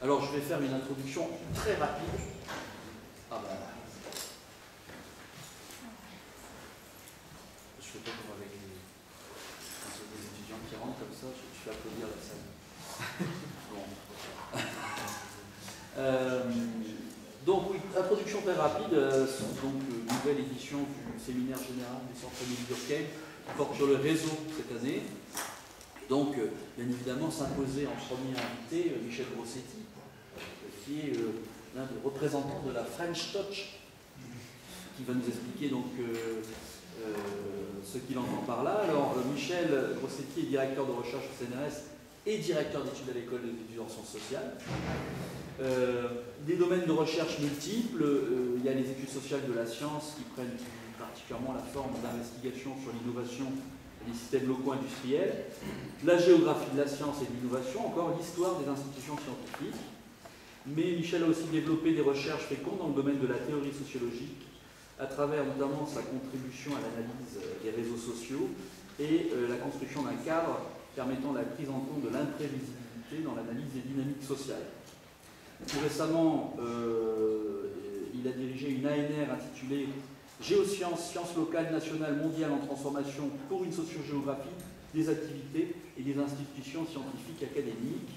Alors je vais faire une introduction très rapide. Ah ben, je fais pas comme avec les étudiants qui rentrent comme ça, je fais applaudir la salle. Bon. Donc oui, introduction très rapide, donc nouvelle édition du séminaire général du Centre Émile Durkheim qui porte sur le réseau cette année. Donc, bien évidemment, s'imposait en premier invité Michel Grossetti, qui est l'un des représentants de la French Touch, qui va nous expliquer donc ce qu'il entend par là. Alors, Michel Grossetti est directeur de recherche au CNRS et directeur d'études à l'école des études en sciences sociales. Des domaines de recherche multiples, il y a les études sociales de la science qui prennent particulièrement la forme d'investigation sur l'innovation des systèmes locaux industriels, la géographie de la science et de l'innovation, encore l'histoire des institutions scientifiques. Mais Michel a aussi développé des recherches fécondes dans le domaine de la théorie sociologique, à travers notamment sa contribution à l'analyse des réseaux sociaux et la construction d'un cadre permettant la prise en compte de l'imprévisibilité dans l'analyse des dynamiques sociales. Plus récemment, il a dirigé une ANR intitulée Géosciences, sciences locales, nationales, mondiales en transformation pour une sociogéographie des activités et des institutions scientifiques académiques,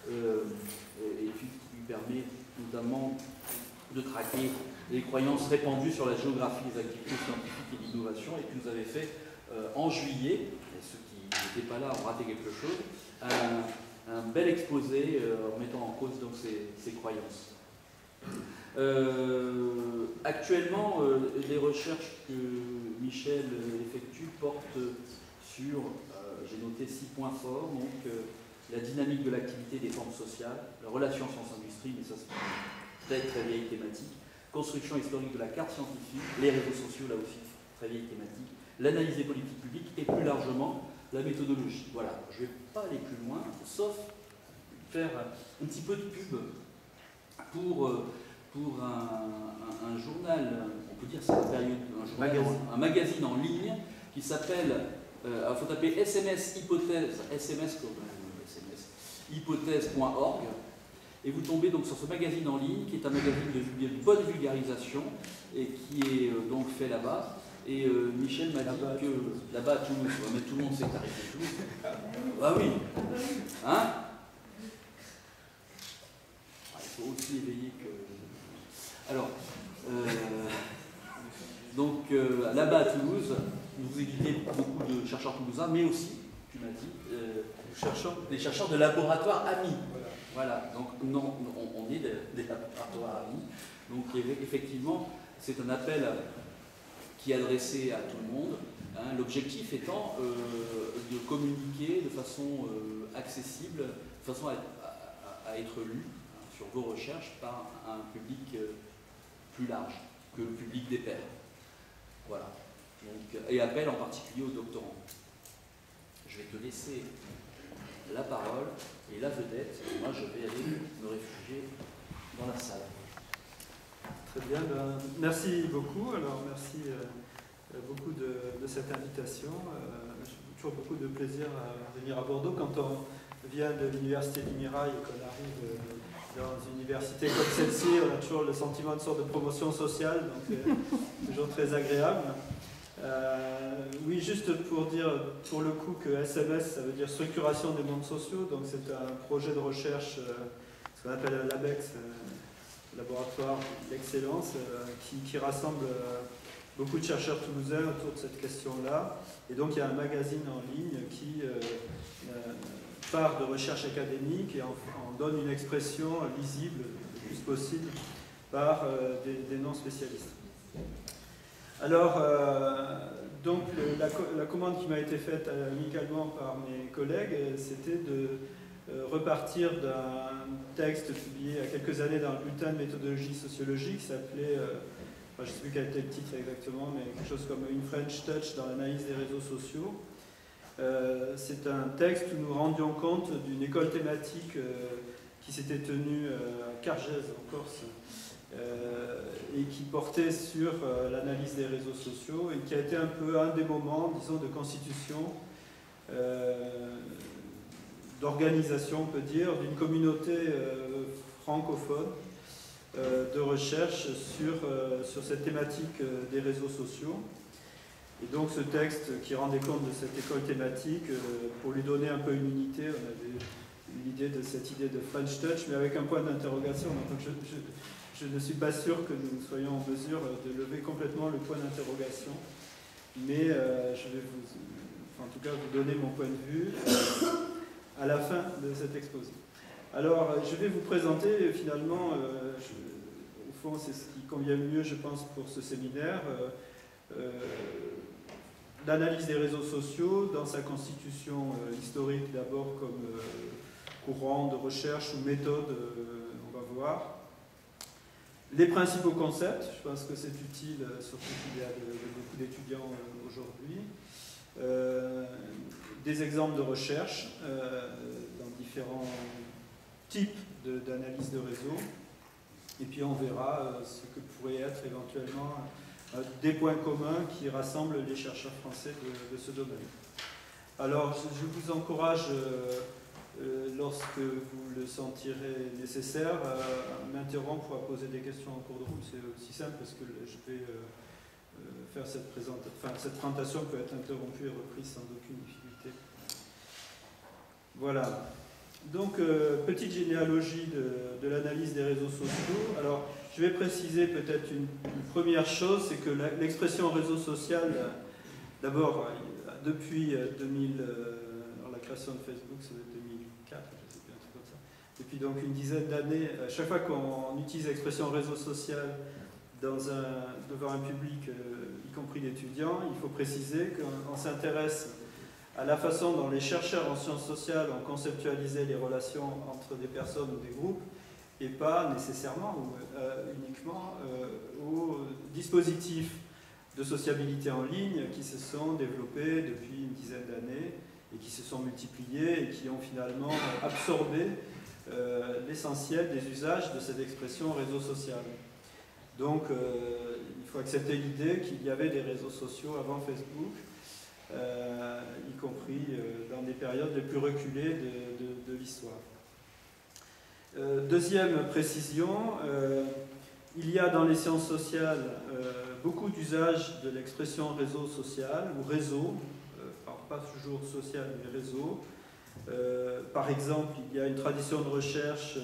étude qui lui permet notamment de traquer les croyances répandues sur la géographie des activités scientifiques et d'innovation, et que nous avait fait en juillet, et ceux qui n'étaient pas là ont raté quelque chose, un bel exposé en mettant en cause donc ces croyances. Actuellement, les recherches que Michel effectue portent sur, j'ai noté 6 points forts, donc la dynamique de l'activité des formes sociales, la relation science-industrie, mais ça c'est une très très vieille thématique, construction historique de la carte scientifique, les réseaux sociaux, là aussi, très vieille thématique, l'analyse des politiques publiques et plus largement la méthodologie. Voilà, je ne vais pas aller plus loin, sauf faire un petit peu de pub pour un journal, on peut dire c'est un magazine en ligne qui s'appelle, il faut taper SMS Hypothèse, SMS comme SMS, hypothèse.org, et vous tombez donc sur ce magazine en ligne qui est un magazine de bonne vulgarisation et qui est donc fait là-bas. Et Michel m'a dit que là-bas à Toulouse, mais tout le monde sait que t'arrives de Toulouse. Ah oui, hein? Il faut aussi éveiller que. Alors, donc là-bas à Toulouse, vous éditez beaucoup de chercheurs toulousains, mais aussi, tu m'as dit, des chercheurs de laboratoires amis. Voilà, donc non, on est des laboratoires amis. Donc effectivement, c'est un appel qui est adressé à tout le monde, hein, l'objectif étant de communiquer de façon accessible, de façon à être lu sur vos recherches par un public plus large que le public des pairs. Voilà. Donc, et appel en particulier aux doctorants. Je vais te laisser la parole et la vedette. Et moi, je vais aller me réfugier dans la salle. Très bien. Ben, merci beaucoup. Alors, merci beaucoup de cette invitation. J'ai toujours beaucoup de plaisir à venir à Bordeaux quand on vient de l'université du Mirail et qu'on arrive dans une université comme celle-ci. On a toujours le sentiment d'une sorte de promotion sociale, donc toujours très agréable. Oui, juste pour dire pour le coup que SMS, ça veut dire structuration des mondes sociaux, donc c'est un projet de recherche, ce qu'on appelle l'ABEX, laboratoire d'excellence, qui rassemble beaucoup de chercheurs toulousains autour de cette question-là. Et donc il y a un magazine en ligne qui part de recherche académique et en donne une expression lisible le plus possible par des non-spécialistes. Alors, donc la commande qui m'a été faite amicalement par mes collègues, c'était de repartir d'un texte publié il y a quelques années dans le bulletin de méthodologie sociologique, qui s'appelait, je ne sais plus quel était le titre exactement, mais quelque chose comme une French Touch dans l'analyse des réseaux sociaux. C'est un texte où nous rendions compte d'une école thématique qui s'était tenue à Cargèse en Corse, et qui portait sur l'analyse des réseaux sociaux et qui a été un peu un des moments, disons, de constitution, d'organisation, on peut dire, d'une communauté francophone de recherche sur cette thématique des réseaux sociaux. Et donc ce texte qui rendait compte de cette école thématique, pour lui donner un peu une unité, on avait eu l'idée de cette idée de French Touch, mais avec un point d'interrogation. Donc je ne suis pas sûr que nous soyons en mesure de lever complètement le point d'interrogation, mais je vais en tout cas vous donner mon point de vue à la fin de cet exposé. Alors je vais vous présenter finalement, au fond c'est ce qui convient le mieux je pense pour ce séminaire, l'analyse des réseaux sociaux dans sa constitution historique d'abord comme courant de recherche ou méthode, on va voir. Les principaux concepts, je pense que c'est utile, surtout qu'il y a beaucoup d'étudiants aujourd'hui. Des exemples de recherche dans différents types d'analyse de réseau. Et puis on verra ce que pourrait être éventuellement des points communs qui rassemblent les chercheurs français de ce domaine. Alors je vous encourage, lorsque vous le sentirez nécessaire, m'interrompre pour poser des questions en cours de route. C'est aussi simple parce que je vais faire cette présentation. Enfin, cette présentation peut être interrompue et reprise sans aucune difficulté. Voilà. Donc, petite généalogie de l'analyse des réseaux sociaux. Alors, je vais préciser peut-être une première chose, c'est que l'expression réseau social, d'abord, depuis 2000, alors la création de Facebook, c'est 2004, je sais plus, un truc comme ça. Depuis donc une dizaine d'années, chaque fois qu'on utilise l'expression réseau social devant un public, y compris d'étudiants, il faut préciser qu'on s'intéresse à la façon dont les chercheurs en sciences sociales ont conceptualisé les relations entre des personnes ou des groupes, et pas nécessairement ou uniquement aux dispositifs de sociabilité en ligne qui se sont développés depuis une dizaine d'années et qui se sont multipliés et qui ont finalement absorbé l'essentiel des usages de cette expression réseau social. Donc il faut accepter l'idée qu'il y avait des réseaux sociaux avant Facebook, y compris dans des périodes les plus reculées de l'histoire. Deuxième précision, il y a dans les sciences sociales beaucoup d'usages de l'expression réseau social ou réseau, pas toujours social mais réseau. Par exemple, il y a une tradition de recherche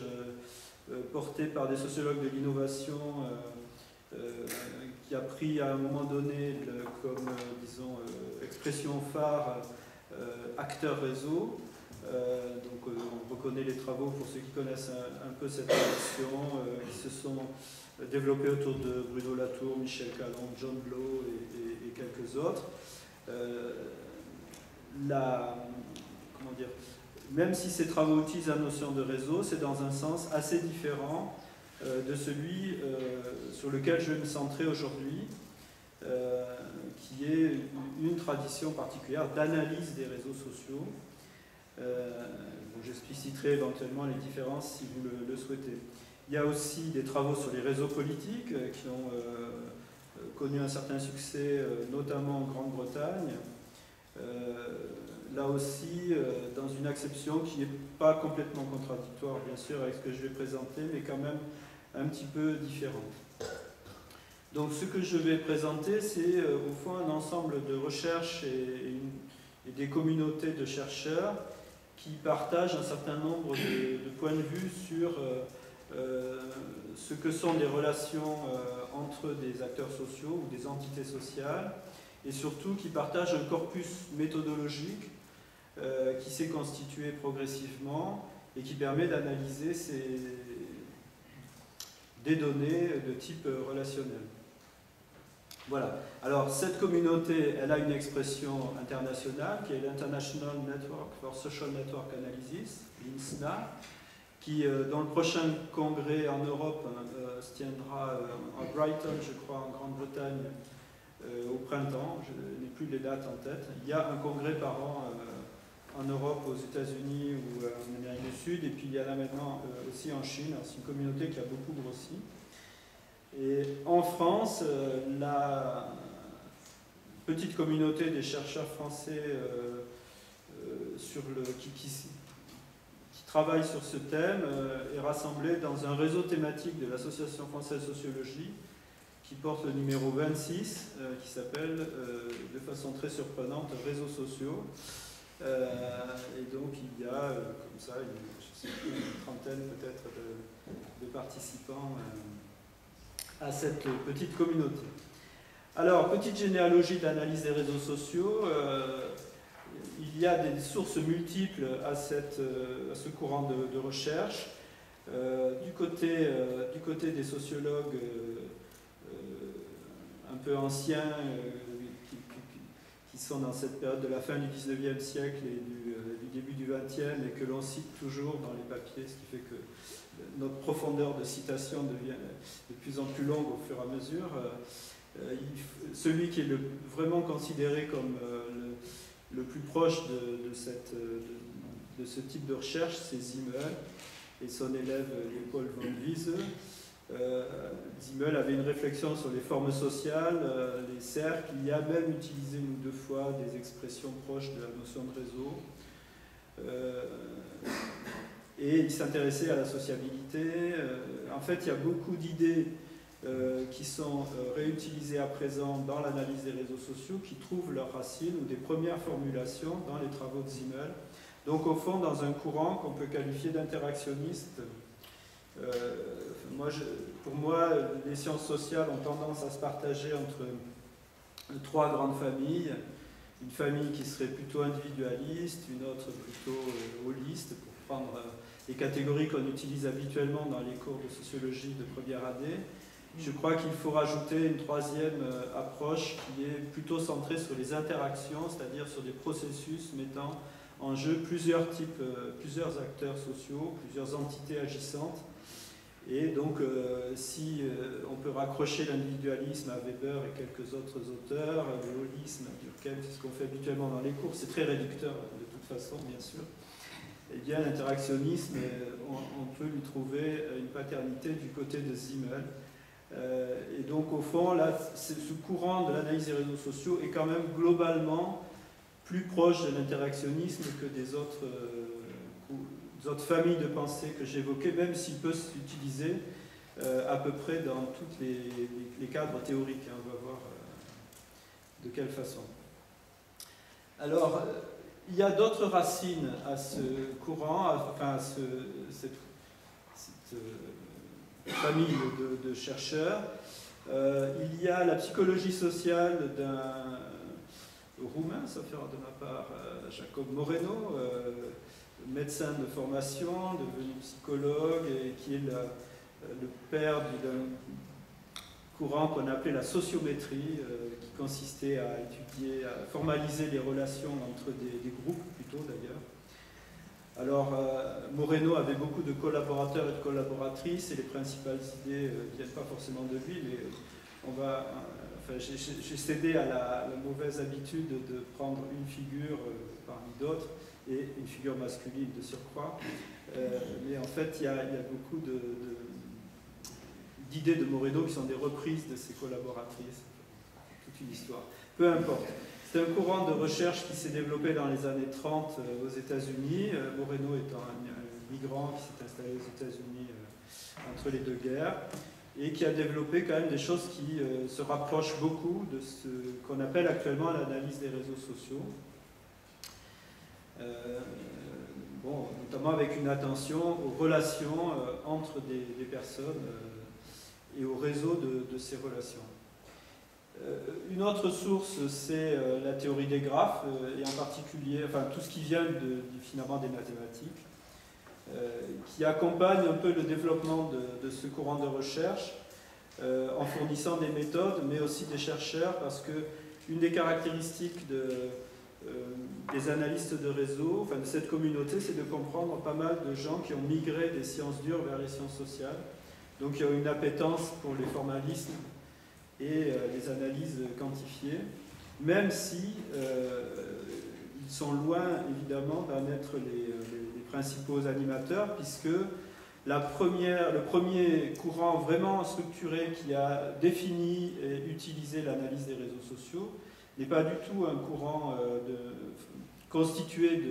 portée par des sociologues de l'innovation qui a pris à un moment donné comme disons expression phare acteur réseau. Donc on reconnaît les travaux pour ceux qui connaissent un peu cette tradition qui se sont développés autour de Bruno Latour, Michel Calon, John Blow et quelques autres. Comment dire, même si ces travaux utilisent la notion de réseau, c'est dans un sens assez différent de celui sur lequel je vais me centrer aujourd'hui, qui est une tradition particulière d'analyse des réseaux sociaux. J'expliciterai éventuellement les différences si vous le souhaitez. Il y a aussi des travaux sur les réseaux politiques qui ont connu un certain succès, notamment en Grande-Bretagne. Là aussi, dans une acception qui n'est pas complètement contradictoire, bien sûr, avec ce que je vais présenter, mais quand même un petit peu différente. Donc ce que je vais présenter, c'est au fond un ensemble de recherches et des communautés de chercheurs qui partagent un certain nombre de points de vue sur ce que sont des relations entre des acteurs sociaux ou des entités sociales, et surtout qui partagent un corpus méthodologique qui s'est constitué progressivement et qui permet d'analyser des données de type relationnel. Voilà. Alors, cette communauté, elle a une expression internationale qui est l'International Network for Social Network Analysis, l'INSNA, qui, dans le prochain congrès en Europe, se tiendra à Brighton, je crois, en Grande-Bretagne, au printemps. Je n'ai plus les dates en tête. Il y a un congrès par an en Europe, aux États-Unis ou en Amérique du Sud, et puis il y en a maintenant aussi en Chine. C'est une communauté qui a beaucoup grossi. Et en France, la petite communauté des chercheurs français qui travaille sur ce thème est rassemblé dans un réseau thématique de l'Association française de sociologie qui porte le numéro 26, qui s'appelle de façon très surprenante réseaux sociaux. Et donc il y a comme ça une trentaine peut-être de participants à cette petite communauté. Alors, petite généalogie de l'analyse des réseaux sociaux. Il y a des sources multiples à ce courant de recherche. Du côté des sociologues un peu anciens qui sont dans cette période de la fin du 19e siècle et du début du 20e et que l'on cite toujours dans les papiers, ce qui fait que notre profondeur de citation devient de plus en plus longue au fur et à mesure. Celui qui est vraiment considéré comme le plus proche de ce type de recherche, c'est Simmel et son élève Leopold von Wiese. Simmel avait une réflexion sur les formes sociales, les cercles. Il y a même utilisé une ou deux fois des expressions proches de la notion de réseau. Et il s'intéressait à la sociabilité. En fait, il y a beaucoup d'idées qui sont réutilisées à présent dans l'analyse des réseaux sociaux, qui trouvent leurs racines ou des premières formulations dans les travaux de Simmel. Donc, au fond, dans un courant qu'on peut qualifier d'interactionniste. Pour moi, les sciences sociales ont tendance à se partager entre trois grandes familles. Une famille qui serait plutôt individualiste, une autre plutôt holiste, pour prendre les catégories qu'on utilise habituellement dans les cours de sociologie de première année. Je crois qu'il faut rajouter une troisième approche qui est plutôt centrée sur les interactions, c'est-à-dire sur des processus mettant en jeu plusieurs acteurs sociaux, plusieurs entités agissantes. Et donc, si on peut raccrocher l'individualisme à Weber et quelques autres auteurs, le holisme à Durkheim, c'est ce qu'on fait habituellement dans les cours, c'est très réducteur de toute façon, bien sûr. Eh bien, l'interactionnisme, on peut lui trouver une paternité du côté de Simmel. Et donc, au fond, là, ce courant de l'analyse des réseaux sociaux est quand même globalement plus proche de l'interactionnisme que des autres familles de pensée que j'évoquais, même s'il peut s'utiliser à peu près dans tous les cadres théoriques. On va voir de quelle façon. Alors, il y a d'autres racines à ce courant, enfin à cette famille de chercheurs. Il y a la psychologie sociale d'un Roumain, sauf erreur de ma part, Jacob Moreno, médecin de formation, devenu psychologue, et qui est le père d'un courant qu'on appelait la sociométrie, qui consistait à étudier, à formaliser les relations entre des groupes, plutôt d'ailleurs. Alors, Moreno avait beaucoup de collaborateurs et de collaboratrices, et les principales idées ne viennent pas forcément de lui, mais j'ai cédé à la mauvaise habitude de prendre une figure parmi d'autres, et une figure masculine de surcroît. Mais en fait, il y a beaucoup d'idées de Moreno qui sont des reprises de ses collaboratrices. Toute une histoire. Peu importe. C'est un courant de recherche qui s'est développé dans les années 30 aux États-Unis. Moreno étant un migrant qui s'est installé aux États-Unis entre les deux guerres, et qui a développé quand même des choses qui se rapprochent beaucoup de ce qu'on appelle actuellement l'analyse des réseaux sociaux. Notamment avec une attention aux relations entre des personnes et au réseau de ces relations. Une autre source, c'est la théorie des graphes, et en particulier, tout ce qui vient finalement des mathématiques, qui accompagne un peu le développement de ce courant de recherche en fournissant des méthodes, mais aussi des chercheurs, parce que une des caractéristiques des analystes de réseau, de cette communauté, c'est de comprendre pas mal de gens qui ont migré des sciences dures vers les sciences sociales, donc il y a une appétence pour les formalismes et les analyses quantifiées, même si ils sont loin évidemment d'en être les principaux animateurs, puisque le premier courant vraiment structuré qui a défini et utilisé l'analyse des réseaux sociaux n'est pas du tout un courant constitué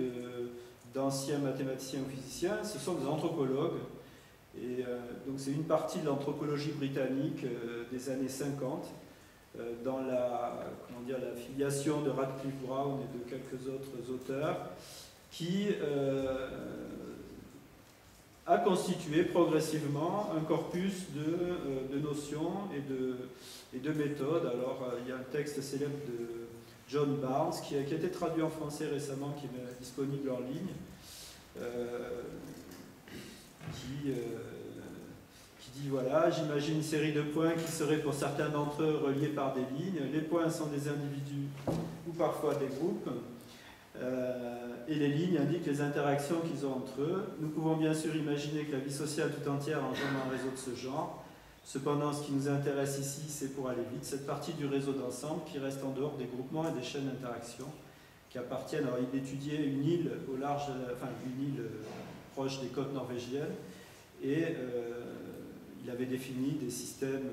d'anciens mathématiciens ou physiciens, ce sont des anthropologues. Et donc c'est une partie de l'anthropologie britannique des années 50, dans la filiation de Radcliffe Brown et de quelques autres auteurs, qui a constitué progressivement un corpus de notions et de méthodes. Alors il y a un texte célèbre de John Barnes qui a été traduit en français récemment, qui est disponible en ligne, qui dit voilà, j'imagine une série de points qui seraient pour certains d'entre eux reliés par des lignes. Les points sont des individus ou parfois des groupes, et les lignes indiquent les interactions qu'ils ont entre eux. Nous pouvons bien sûr imaginer que la vie sociale tout entière engendre un réseau de ce genre. Cependant, ce qui nous intéresse ici, c'est, pour aller vite, cette partie du réseau d'ensemble qui reste en dehors des groupements et des chaînes d'interaction qui appartiennent. Alors, il étudiait une île au large, une île proche des côtes norvégiennes, et il avait défini des systèmes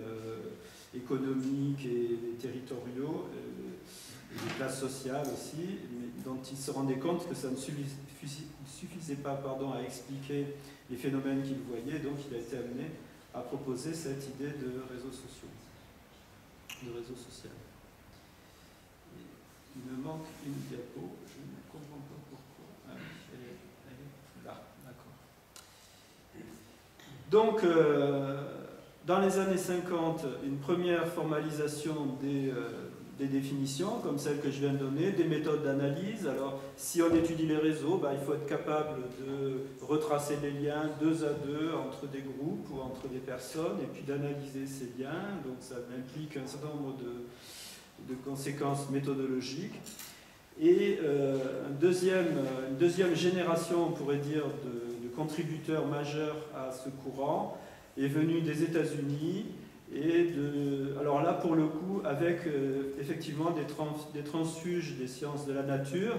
économiques et territoriaux, des classes sociales aussi, mais dont il se rendait compte que ça ne suffisait pas à expliquer les phénomènes qu'il voyait, donc il a été amené à proposer cette idée de réseaux sociaux, de réseau social. Il me manque une diapo, je ne comprends pas pourquoi. Ah oui, elle est là, d'accord. Donc, dans les années 50, une première formalisation des définitions, comme celle que je viens de donner, des méthodes d'analyse. Alors, si on étudie les réseaux, il faut être capable de retracer les liens 2 à 2 entre des groupes ou entre des personnes, et puis d'analyser ces liens. Donc, ça implique un certain nombre de conséquences méthodologiques. Et une deuxième génération, on pourrait dire, de contributeurs majeurs à ce courant est venue des États-Unis. Alors là, pour le coup, avec effectivement des transfuges des sciences de la nature,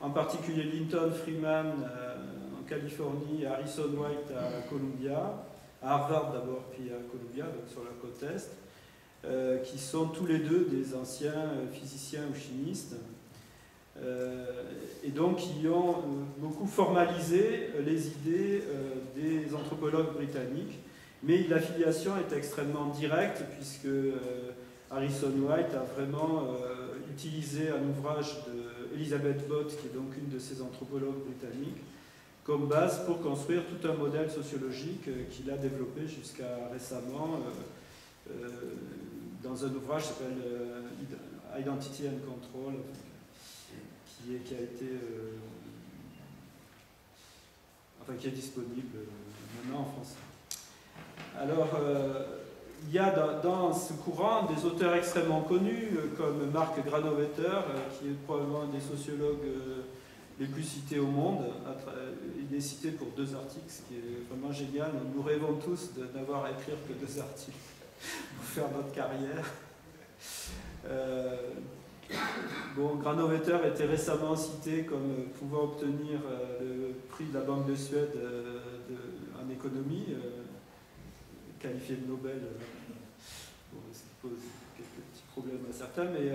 en particulier Linton Freeman en Californie, Harrison White à Columbia, à Harvard d'abord, puis à Columbia, donc sur la côte est, qui sont tous les deux des anciens physiciens ou chimistes, et donc qui ont beaucoup formalisé les idées des anthropologues britanniques. Mais l'affiliation est extrêmement directe, puisque Harrison White a vraiment utilisé un ouvrage d'Elizabeth Bott, qui est donc une de ces anthropologues britanniques, comme base pour construire tout un modèle sociologique qu'il a développé jusqu'à récemment dans un ouvrage qui s'appelle Identity and Control, qui est disponible maintenant en français. Alors, il y a dans ce courant des auteurs extrêmement connus, comme Mark Granovetter, qui est probablement un des sociologues les plus cités au monde. Il est cité pour 2 articles, ce qui est vraiment génial. Nous rêvons tous d'avoir à écrire que 2 articles pour faire notre carrière. Granovetter était récemment cité comme pouvant obtenir le prix de la Banque de Suède en économie, qualifié de Nobel, ce qui pose quelques petits problèmes à certains, mais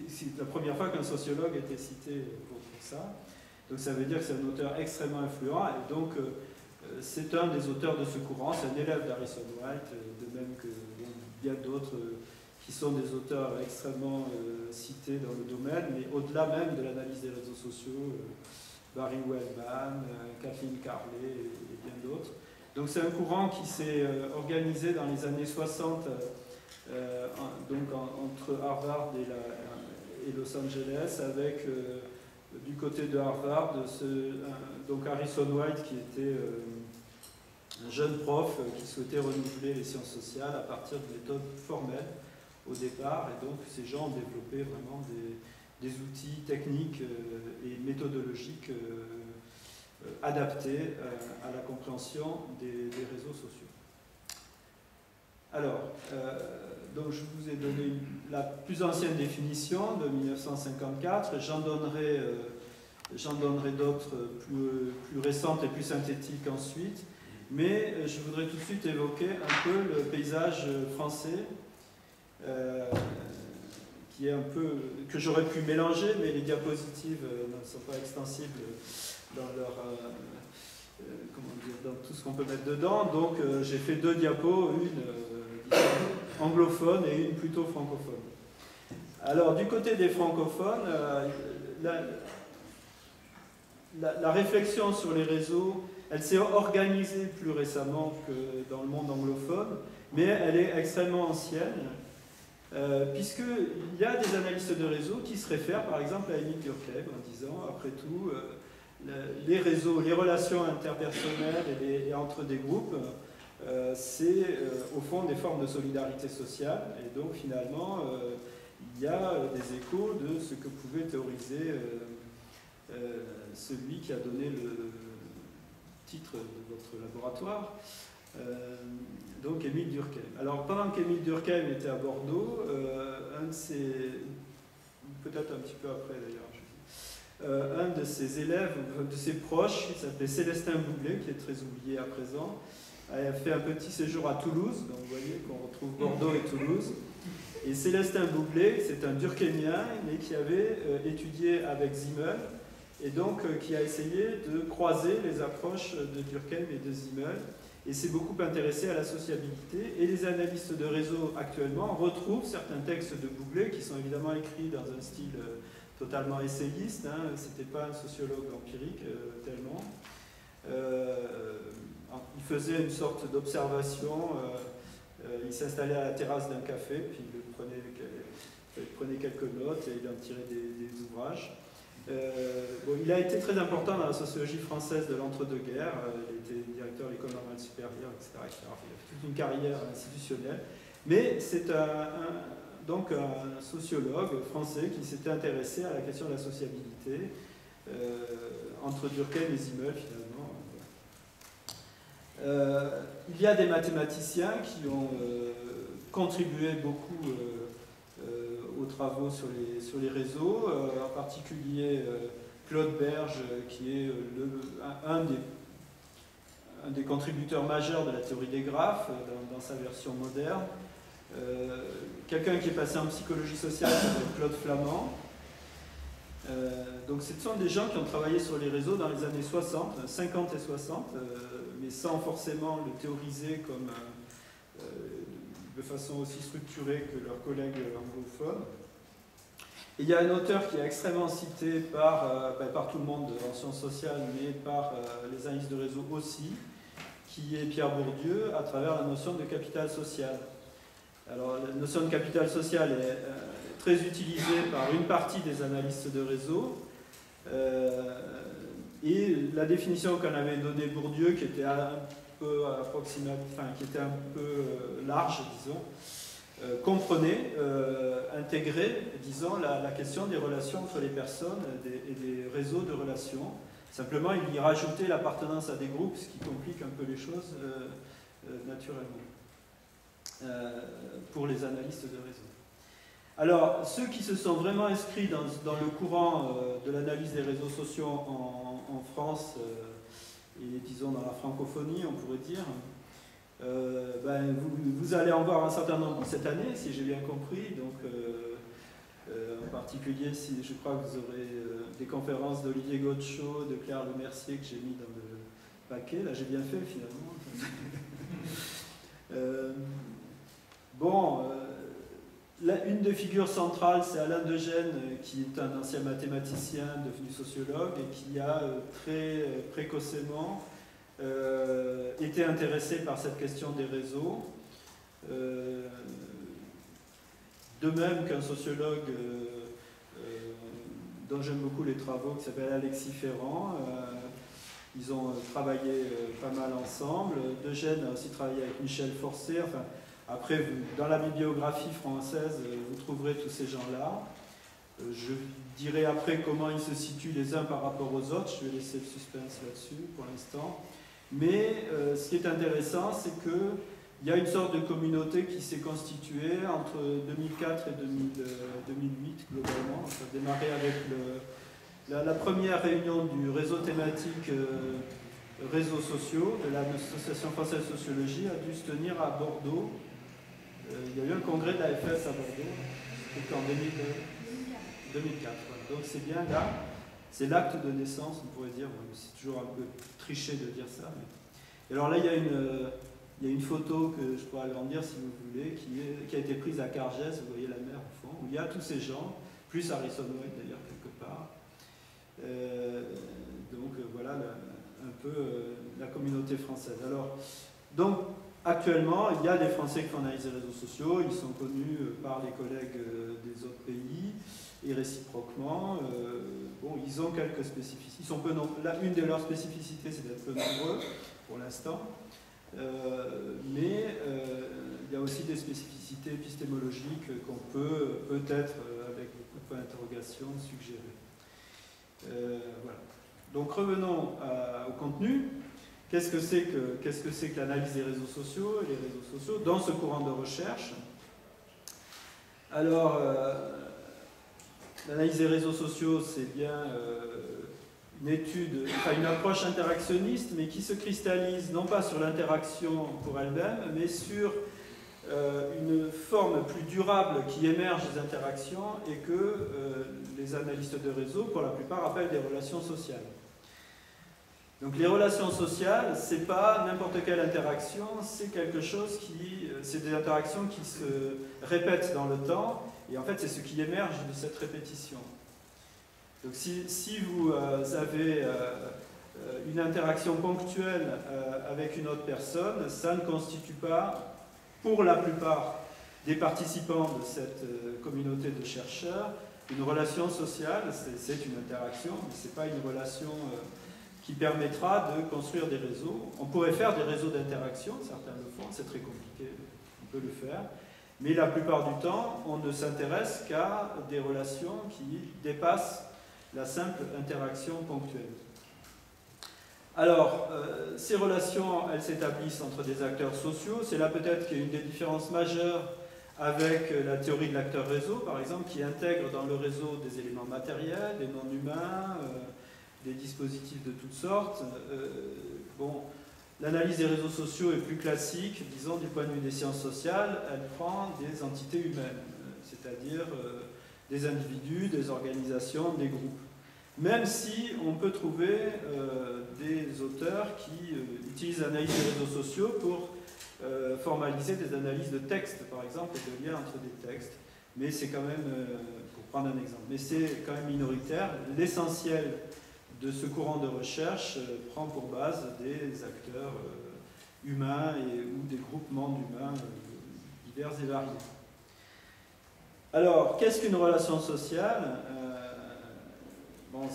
c'est la première fois qu'un sociologue était cité pour ça. Donc ça veut dire que c'est un auteur extrêmement influent, et donc c'est un des auteurs de ce courant, c'est un élève d'Harrison White, de même que bien d'autres qui sont des auteurs extrêmement cités dans le domaine, mais au-delà même de l'analyse des réseaux sociaux, Barry Wellman, Kathleen Carley et bien d'autres. Donc c'est un courant qui s'est organisé dans les années 60, entre Harvard et Los Angeles, avec du côté de Harvard, donc Harrison White, qui était un jeune prof qui souhaitait renouveler les sciences sociales à partir de méthodes formelles au départ, et donc ces gens ont développé vraiment des outils techniques et méthodologiques adaptés à la compréhension des réseaux sociaux. Alors, donc je vous ai donné la plus ancienne définition de 1954, j'en donnerai d'autres plus récentes et plus synthétiques ensuite, mais je voudrais tout de suite évoquer un peu le paysage français, qui qui est un peu, que j'aurais pu mélanger, mais les diapositives ne sont pas extensibles dans leur, comment dire, dans tout ce qu'on peut mettre dedans. Donc j'ai fait 2 diapos, une anglophone et une plutôt francophone. Alors du côté des francophones, la réflexion sur les réseaux, elle s'est organisée plus récemment que dans le monde anglophone, mais elle est extrêmement ancienne, puisqu'il y a des analystes de réseaux qui se réfèrent par exemple à Émile Durkheim en disant, après tout, les réseaux, les relations interpersonnelles et entre des groupes, c'est au fond des formes de solidarité sociale, et donc finalement il y a des échos de ce que pouvait théoriser celui qui a donné le titre de votre laboratoire, donc Émile Durkheim. Alors pendant qu'Émile Durkheim était à Bordeaux, un de ses, peut-être un petit peu après d'ailleurs, un de ses élèves, de ses proches, qui s'appelait Célestin Bouglet, qui est très oublié à présent, a fait un petit séjour à Toulouse, donc vous voyez qu'on retrouve Bordeaux et Toulouse. Et Célestin Bouglet, c'est un Durkheimien, mais qui avait étudié avec Simmel, et donc qui a essayé de croiser les approches de Durkheim et de Simmel, et s'est beaucoup intéressé à la sociabilité. Et les analystes de réseau actuellement retrouvent certains textes de Bouglet, qui sont évidemment écrits dans un style totalement essayiste, hein, c'était pas un sociologue empirique tellement. Il faisait une sorte d'observation, il s'installait à la terrasse d'un café, puis il prenait quelques notes et il en tirait des ouvrages. Bon, il a été très important dans la sociologie française de l'entre-deux-guerres, il était directeur de l'école normale supérieure, etc., etc. Il a fait toute une carrière institutionnelle, mais c'est donc un sociologue français qui s'était intéressé à la question de la sociabilité entre Durkheim et Simmel finalement. Il y a des mathématiciens qui ont contribué beaucoup aux travaux sur les réseaux, en particulier Claude Berge, qui est un des contributeurs majeurs de la théorie des graphes dans sa version moderne. Quelqu'un qui est passé en psychologie sociale, c'est Claude Flamand. Donc ce sont des gens qui ont travaillé sur les réseaux dans les années 60, 50 et 60, mais sans forcément le théoriser comme de façon aussi structurée que leurs collègues anglophones. Et il y a un auteur qui est extrêmement cité par tout le monde en sciences sociales, mais par les analystes de réseau aussi, qui est Pierre Bourdieu, à travers la notion de capital social. Alors la notion de capital social est très utilisée par une partie des analystes de réseau, et la définition qu'en avait donnée Bourdieu, qui était un peu qui était un peu large, disons, comprenait, intégrait, disons, la question des relations entre les personnes et des réseaux de relations. Simplement, il y rajoutait l'appartenance à des groupes, ce qui complique un peu les choses naturellement pour les analystes de réseau. Alors, ceux qui se sont vraiment inscrits dans le courant de l'analyse des réseaux sociaux en France, et disons dans la francophonie, on pourrait dire, vous allez en voir un certain nombre cette année, si j'ai bien compris. Donc, en particulier, je crois que vous aurez des conférences d'Olivier Gaucho, de Claire Lemercier que j'ai mis dans le paquet. Là, j'ai bien fait finalement. Une des figures centrales, c'est Alain de Gênes, qui est un ancien mathématicien devenu sociologue et qui a très précocement été intéressé par cette question des réseaux. De même qu'un sociologue dont j'aime beaucoup les travaux, qui s'appelle Alexis Ferrand. Ils ont travaillé pas mal ensemble. De Gênes a aussi travaillé avec Michel Forcé. Enfin, après, dans la bibliographie française, vous trouverez tous ces gens-là. Je dirai après comment ils se situent les uns par rapport aux autres. Je vais laisser le suspense là-dessus pour l'instant. Mais ce qui est intéressant, c'est qu'il y a une sorte de communauté qui s'est constituée entre 2004 et 2008, globalement. Ça a démarré avec la première réunion du réseau thématique réseaux sociaux de l'Association française de sociologie a dû se tenir à Bordeaux. Il y a eu un congrès de la FS à Bordeaux. C'était en 2004. Voilà. Donc c'est bien là, c'est l'acte de naissance, on pourrait dire, c'est toujours un peu triché de dire ça. Mais... Et alors là, il y a une photo que je pourrais agrandir si vous voulez, qui a été prise à Cargès, vous voyez la mer au fond, où il y a tous ces gens, plus Harrison White d'ailleurs quelque part. Donc voilà un peu la communauté française. Alors, donc actuellement, il y a des Français qui font analyse des réseaux sociaux, ils sont connus par les collègues des autres pays et réciproquement. Bon, ils ont quelques spécificités. Ils sont peu là, une de leurs spécificités, c'est d'être peu nombreux pour l'instant. Mais il y a aussi des spécificités épistémologiques qu'on peut peut-être, avec beaucoup de points d'interrogation, suggérer. Voilà. Donc revenons au contenu. Qu'est-ce que c'est que l'analyse des réseaux sociaux et les réseaux sociaux dans ce courant de recherche? Alors, l'analyse des réseaux sociaux, c'est bien une approche interactionniste, mais qui se cristallise non pas sur l'interaction pour elle-même, mais sur une forme plus durable qui émerge des interactions et que les analystes de réseau, pour la plupart, appellent des relations sociales. Donc les relations sociales, c'est pas n'importe quelle interaction, c'est quelque chose c'est des interactions qui se répètent dans le temps, et en fait c'est ce qui émerge de cette répétition. Donc si vous avez une interaction ponctuelle avec une autre personne, ça ne constitue pas, pour la plupart des participants de cette communauté de chercheurs, une relation sociale. C'est une interaction, mais ce n'est pas une relation qui permettra de construire des réseaux. On pourrait faire des réseaux d'interaction, certains le font, c'est très compliqué, on peut le faire, mais la plupart du temps, on ne s'intéresse qu'à des relations qui dépassent la simple interaction ponctuelle. Alors, ces relations, elles s'établissent entre des acteurs sociaux. C'est là peut-être qu'il y a une des différences majeures avec la théorie de l'acteur réseau, par exemple, qui intègre dans le réseau des éléments matériels, des non-humains, des dispositifs de toutes sortes. Bon, l'analyse des réseaux sociaux est plus classique, disons, du point de vue des sciences sociales. Elle prend des entités humaines, c'est-à-dire des individus, des organisations, des groupes. Même si on peut trouver des auteurs qui utilisent l'analyse des réseaux sociaux pour formaliser des analyses de textes, par exemple, et de liens entre des textes. Mais c'est quand même, pour prendre un exemple, mais c'est quand même minoritaire. L'essentiel de ce courant de recherche prend pour base des acteurs humains ou des groupements d'humains divers et variés. Alors, qu'est-ce qu'une relation sociale? Bon,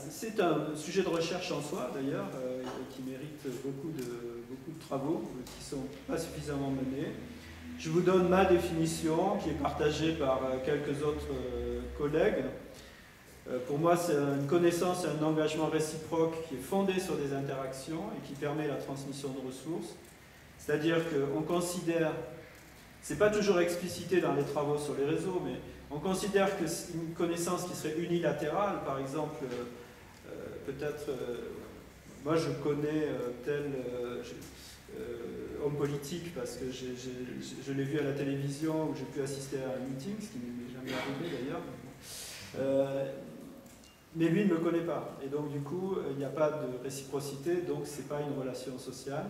c'est un sujet de recherche en soi, d'ailleurs, qui mérite beaucoup de travaux qui ne sont pas suffisamment menés. Je vous donne ma définition, qui est partagée par quelques autres collègues. Pour moi, c'est une connaissance et un engagement réciproque qui est fondé sur des interactions et qui permet la transmission de ressources. C'est-à-dire qu'on considère, c'est pas toujours explicité dans les travaux sur les réseaux, mais on considère qu'une connaissance qui serait unilatérale, par exemple, peut-être, moi je connais tel homme politique parce que je l'ai vu à la télévision ou j'ai pu assister à un meeting, ce qui ne m'est jamais arrivé d'ailleurs. Mais lui ne me connaît pas. Et donc du coup, il n'y a pas de réciprocité, donc ce n'est pas une relation sociale.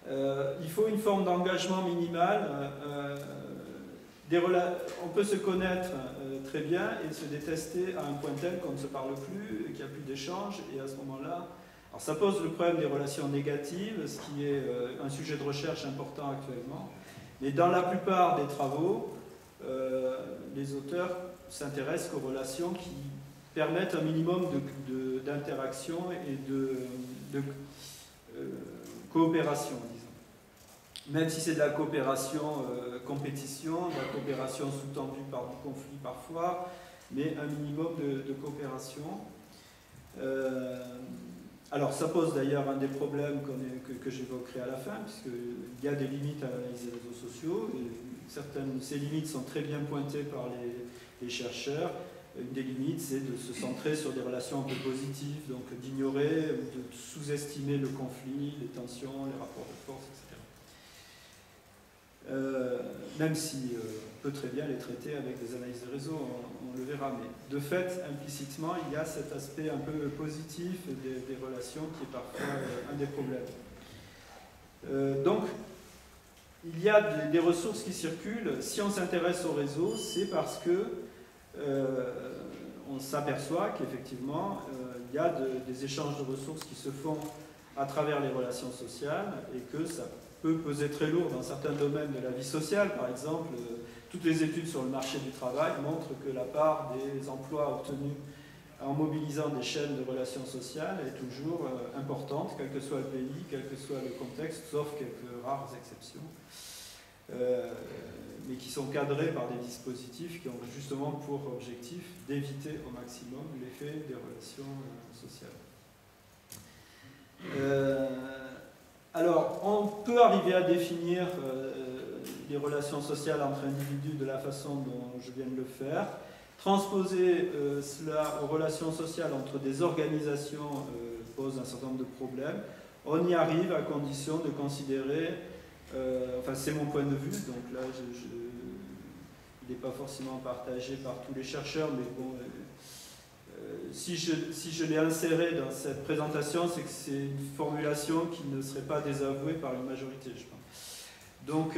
Il faut une forme d'engagement minimal. On peut se connaître très bien et se détester à un point tel qu'on ne se parle plus, qu'il n'y a plus d'échange, et à ce moment-là, alors ça pose le problème des relations négatives, ce qui est un sujet de recherche important actuellement, mais dans la plupart des travaux, les auteurs s'intéressent qu'aux relations qui permettent un minimum d'interaction et de coopération, disons. Même si c'est de la coopération compétition, de la coopération sous-tendue par du conflit parfois, mais un minimum de coopération. Alors ça pose d'ailleurs un des problèmes que j'évoquerai à la fin, puisqu'il y a des limites à l'analyse des réseaux sociaux, et ces limites sont très bien pointées par les chercheurs. Une des limites, c'est de se centrer sur des relations un peu positives, donc d'ignorer ou de sous-estimer le conflit, les tensions, les rapports de force, etc. même si on peut très bien les traiter avec des analyses de réseau, on le verra, mais de fait, implicitement, il y a cet aspect un peu positif des relations qui est parfois un des problèmes. Donc, il y a des ressources qui circulent. Si on s'intéresse au réseau, c'est parce que on s'aperçoit qu'effectivement, il y a des échanges de ressources qui se font à travers les relations sociales et que ça peut peser très lourd dans certains domaines de la vie sociale. Par exemple, toutes les études sur le marché du travail montrent que la part des emplois obtenus en mobilisant des chaînes de relations sociales est toujours importante, quel que soit le pays, quel que soit le contexte, sauf quelques rares exceptions, mais qui sont cadrées par des dispositifs qui ont justement pour objectif d'éviter au maximum l'effet des relations sociales. Alors, on peut arriver à définir les relations sociales entre individus de la façon dont je viens de le faire. Transposer cela aux relations sociales entre des organisations pose un certain nombre de problèmes. On y arrive à condition de considérer, enfin c'est mon point de vue, donc là il n'est pas forcément partagé par tous les chercheurs, mais bon, si je l'ai inséré dans cette présentation, c'est que c'est une formulation qui ne serait pas désavouée par une majorité, je pense. Donc,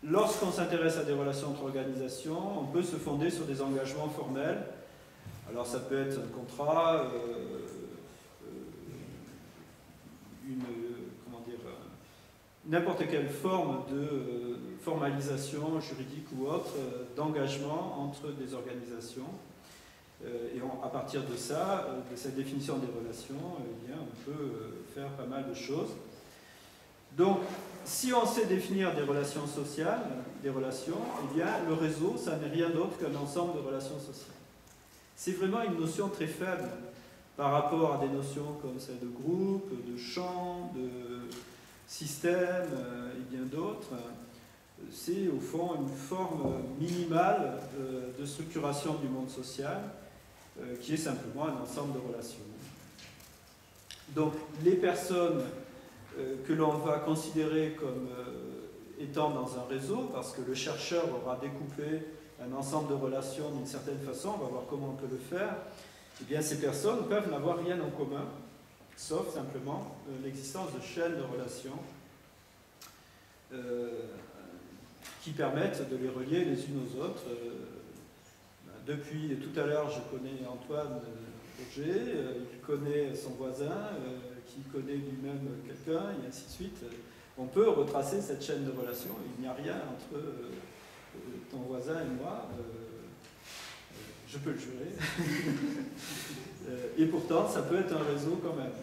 lorsqu'on s'intéresse à des relations entre organisations, on peut se fonder sur des engagements formels. Alors ça peut être un contrat, n'importe quelle forme de formalisation juridique ou autre d'engagement entre des organisations. Et à partir de ça, de cette définition des relations, eh bien, on peut faire pas mal de choses. Donc, si on sait définir des relations sociales, des relations, eh bien, le réseau, ça n'est rien d'autre qu'un ensemble de relations sociales. C'est vraiment une notion très faible par rapport à des notions comme celle de groupe, de champ, de système et bien d'autres. C'est au fond une forme minimale de structuration du monde social qui est simplement un ensemble de relations. Donc, les personnes que l'on va considérer comme étant dans un réseau, parce que le chercheur aura découpé un ensemble de relations d'une certaine façon, on va voir comment on peut le faire, eh bien ces personnes peuvent n'avoir rien en commun, sauf simplement l'existence de chaînes de relations qui permettent de les relier les unes aux autres. Depuis tout à l'heure, je connais Antoine Roger, il connaît son voisin, qui connaît lui-même quelqu'un, et ainsi de suite. On peut retracer cette chaîne de relations. Il n'y a rien entre ton voisin et moi. Je peux le jurer. Et pourtant, ça peut être un réseau quand même.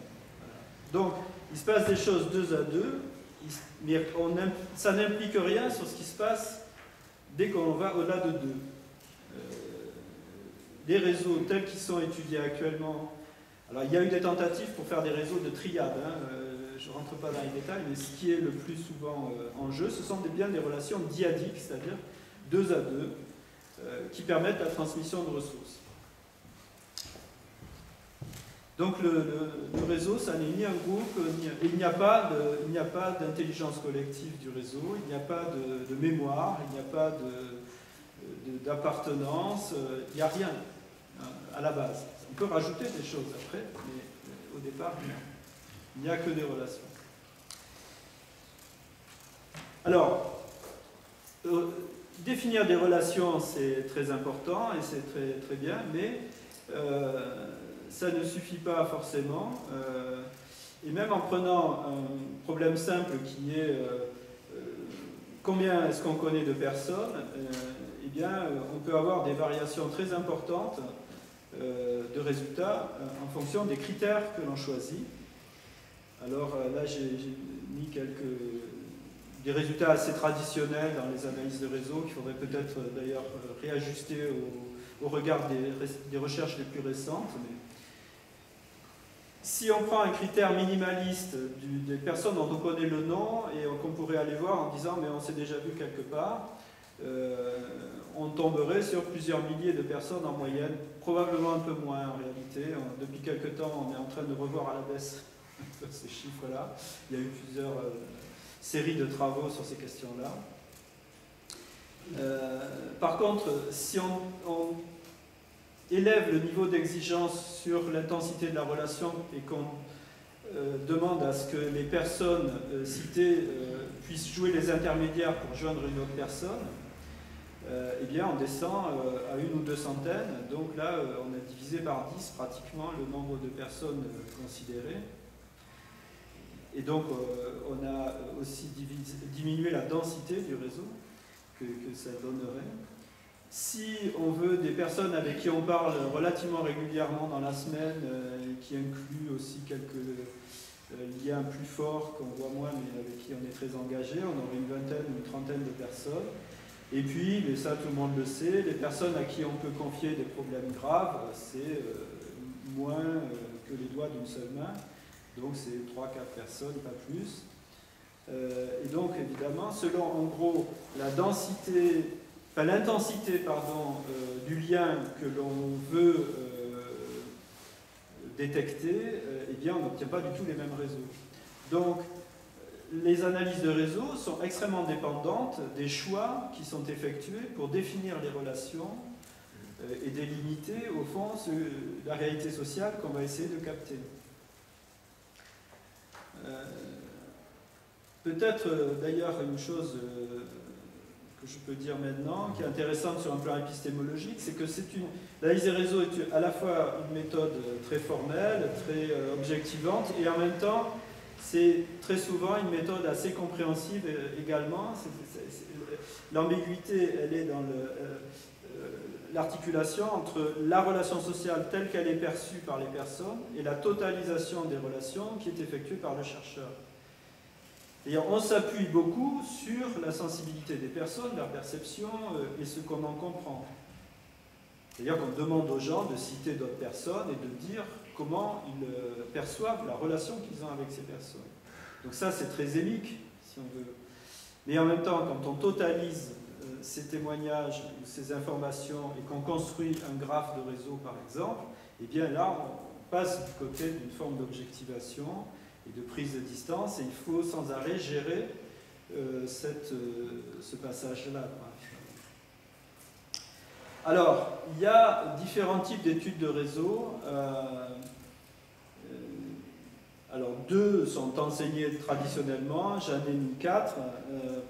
Donc, il se passe des choses deux à deux, mais ça n'implique rien sur ce qui se passe dès qu'on va au-delà de deux. Les réseaux tels qu'ils sont étudiés actuellement, alors il y a eu des tentatives pour faire des réseaux de triade, je ne rentre pas dans les détails, mais ce qui est le plus souvent en jeu, ce sont bien des relations dyadiques, c'est-à-dire deux à deux, qui permettent la transmission de ressources. Donc le réseau, ça n'est ni un groupe, il n'y a pas d'intelligence collective du réseau, il n'y a pas de mémoire, il n'y a pas d'appartenance, il n'y a rien à la base. On peut rajouter des choses après, mais au départ, il n'y a que des relations. Alors, définir des relations, c'est très important et c'est très, très bien, mais ça ne suffit pas forcément. Et même en prenant un problème simple qui est combien est-ce qu'on connaît de personnes, eh bien, on peut avoir des variations très importantes de résultats en fonction des critères que l'on choisit. Alors là, j'ai mis des résultats assez traditionnels dans les analyses de réseau qu'il faudrait peut-être d'ailleurs réajuster au regard des recherches les plus récentes. Mais si on prend un critère minimaliste des personnes dont on connaît le nom et qu'on pourrait aller voir en disant mais on s'est déjà vu quelque part, on tomberait sur plusieurs milliers de personnes en moyenne, probablement un peu moins en réalité. Depuis quelque temps, on est en train de revoir à la baisse ces chiffres-là. Il y a eu plusieurs série de travaux sur ces questions-là. Par contre, si on élève le niveau d'exigence sur l'intensité de la relation et qu'on demande à ce que les personnes citées puissent jouer les intermédiaires pour joindre une autre personne, eh bien on descend à 1 ou 2 centaines. Donc là, on a divisé par 10 pratiquement le nombre de personnes considérées. Et donc on a aussi diminué la densité du réseau que ça donnerait. Si on veut des personnes avec qui on parle relativement régulièrement dans la semaine, qui incluent aussi quelques liens plus forts qu'on voit moins mais avec qui on est très engagé, on aurait une vingtaine ou une trentaine de personnes. Et puis, mais ça tout le monde le sait, les personnes à qui on peut confier des problèmes graves, c'est moins que les doigts d'une seule main. Donc c'est 3-4 personnes, pas plus. Et donc évidemment, selon en gros la densité, enfin, l'intensité du lien que l'on veut détecter, eh bien on n'obtient pas du tout les mêmes réseaux. Donc les analyses de réseau sont extrêmement dépendantes des choix qui sont effectués pour définir les relations et délimiter au fond la réalité sociale qu'on va essayer de capter. Peut-être d'ailleurs une chose que je peux dire maintenant, qui est intéressante sur un plan épistémologique, c'est que l'analyse des réseaux est à la fois une méthode très formelle, très objectivante, et en même temps, c'est très souvent une méthode assez compréhensive également. L'ambiguïté, elle est dans l'articulation entre la relation sociale telle qu'elle est perçue par les personnes et la totalisation des relations qui est effectuée par le chercheur. Et on s'appuie beaucoup sur la sensibilité des personnes, leur perception et ce qu'on en comprend. C'est-à-dire qu'on demande aux gens de citer d'autres personnes et de dire comment ils perçoivent la relation qu'ils ont avec ces personnes. Donc ça, c'est très émique, si on veut. Mais en même temps, quand on totalise ces témoignages ou ces informations et qu'on construit un graphe de réseau, par exemple, eh bien là, on passe du côté d'une forme d'objectivation et de prise de distance, et il faut sans arrêt gérer ce passage-là. Alors, il y a différents types d'études de réseau. Alors, 2 sont enseignés traditionnellement, j'en ai mis 4,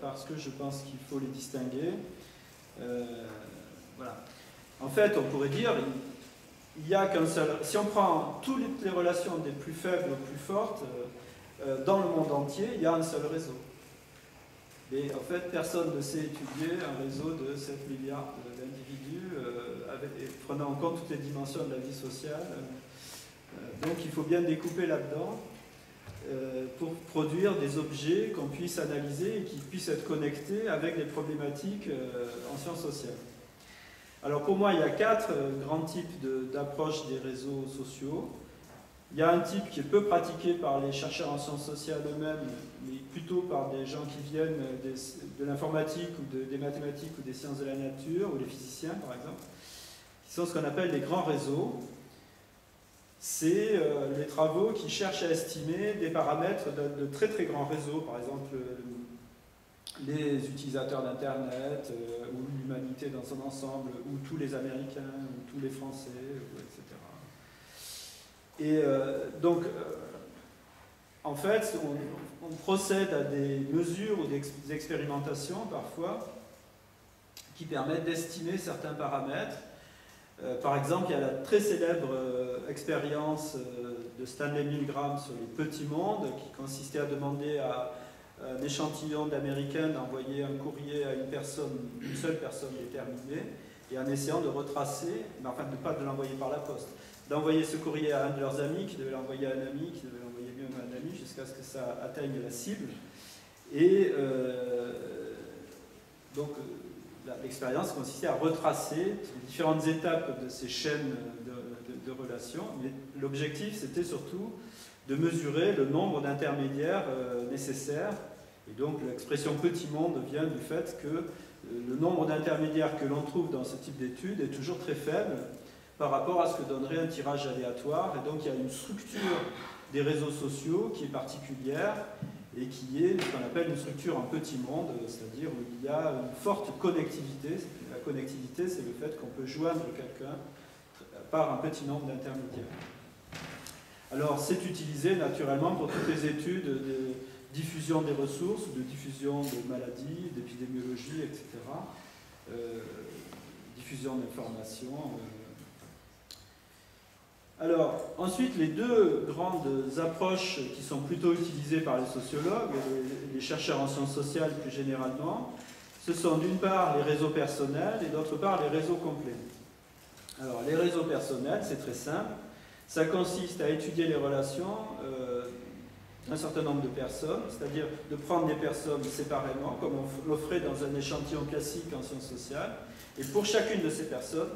parce que je pense qu'il faut les distinguer. Voilà. En fait, on pourrait dire, il n'y a qu'un seul... Si on prend toutes les relations des plus faibles aux plus fortes, dans le monde entier, il y a un seul réseau. Et en fait, personne ne sait étudier un réseau de 7 milliards d'individus, prenant en compte toutes les dimensions de la vie sociale. Donc il faut bien découper là-dedans pour produire des objets qu'on puisse analyser et qui puissent être connectés avec des problématiques en sciences sociales. Alors pour moi, il y a 4 grands types d'approches des réseaux sociaux. Il y a un type qui est peu pratiqué par les chercheurs en sciences sociales eux-mêmes, mais plutôt par des gens qui viennent de l'informatique ou des mathématiques ou des sciences de la nature, ou les physiciens par exemple, qui sont ce qu'on appelle les grands réseaux. C'est les travaux qui cherchent à estimer des paramètres de très très grands réseaux, par exemple les utilisateurs d'Internet, ou l'humanité dans son ensemble, ou tous les Américains, ou tous les Français, etc. Et donc, en fait, on procède à des mesures ou des expérimentations parfois qui permettent d'estimer certains paramètres. Par exemple, il y a la très célèbre expérience de Stanley Milgram sur les petits mondes, qui consistait à demander à un échantillon d'Américains d'envoyer un courrier à une seule personne déterminée, et en essayant de retracer, mais enfin de ne pas de l'envoyer par la poste, d'envoyer ce courrier à un de leurs amis, qui devait l'envoyer à un ami, qui devait l'envoyer lui-même à un ami, jusqu'à ce que ça atteigne la cible. Et donc, l'expérience consistait à retracer les différentes étapes de ces chaînes de relations. Mais l'objectif, c'était surtout de mesurer le nombre d'intermédiaires nécessaires. Et donc, l'expression petit monde vient du fait que le nombre d'intermédiaires que l'on trouve dans ce type d'études est toujours très faible par rapport à ce que donnerait un tirage aléatoire. Et donc, il y a une structure des réseaux sociaux qui est particulière. et qui est ce qu'on appelle une structure en petit monde, c'est-à-dire où il y a une forte connectivité. La connectivité, c'est le fait qu'on peut joindre quelqu'un par un petit nombre d'intermédiaires. Alors, c'est utilisé naturellement pour toutes les études de diffusion des ressources, de diffusion de maladies, d'épidémiologie, etc. Diffusion d'informations. Alors, ensuite, les deux grandes approches qui sont plutôt utilisées par les sociologues, les chercheurs en sciences sociales plus généralement, ce sont d'une part les réseaux personnels et d'autre part les réseaux complets. Alors, les réseaux personnels, c'est très simple. Ça consiste à étudier les relations d'un certain nombre de personnes, c'est-à-dire de prendre des personnes séparément, comme on le ferait dans un échantillon classique en sciences sociales, et pour chacune de ces personnes,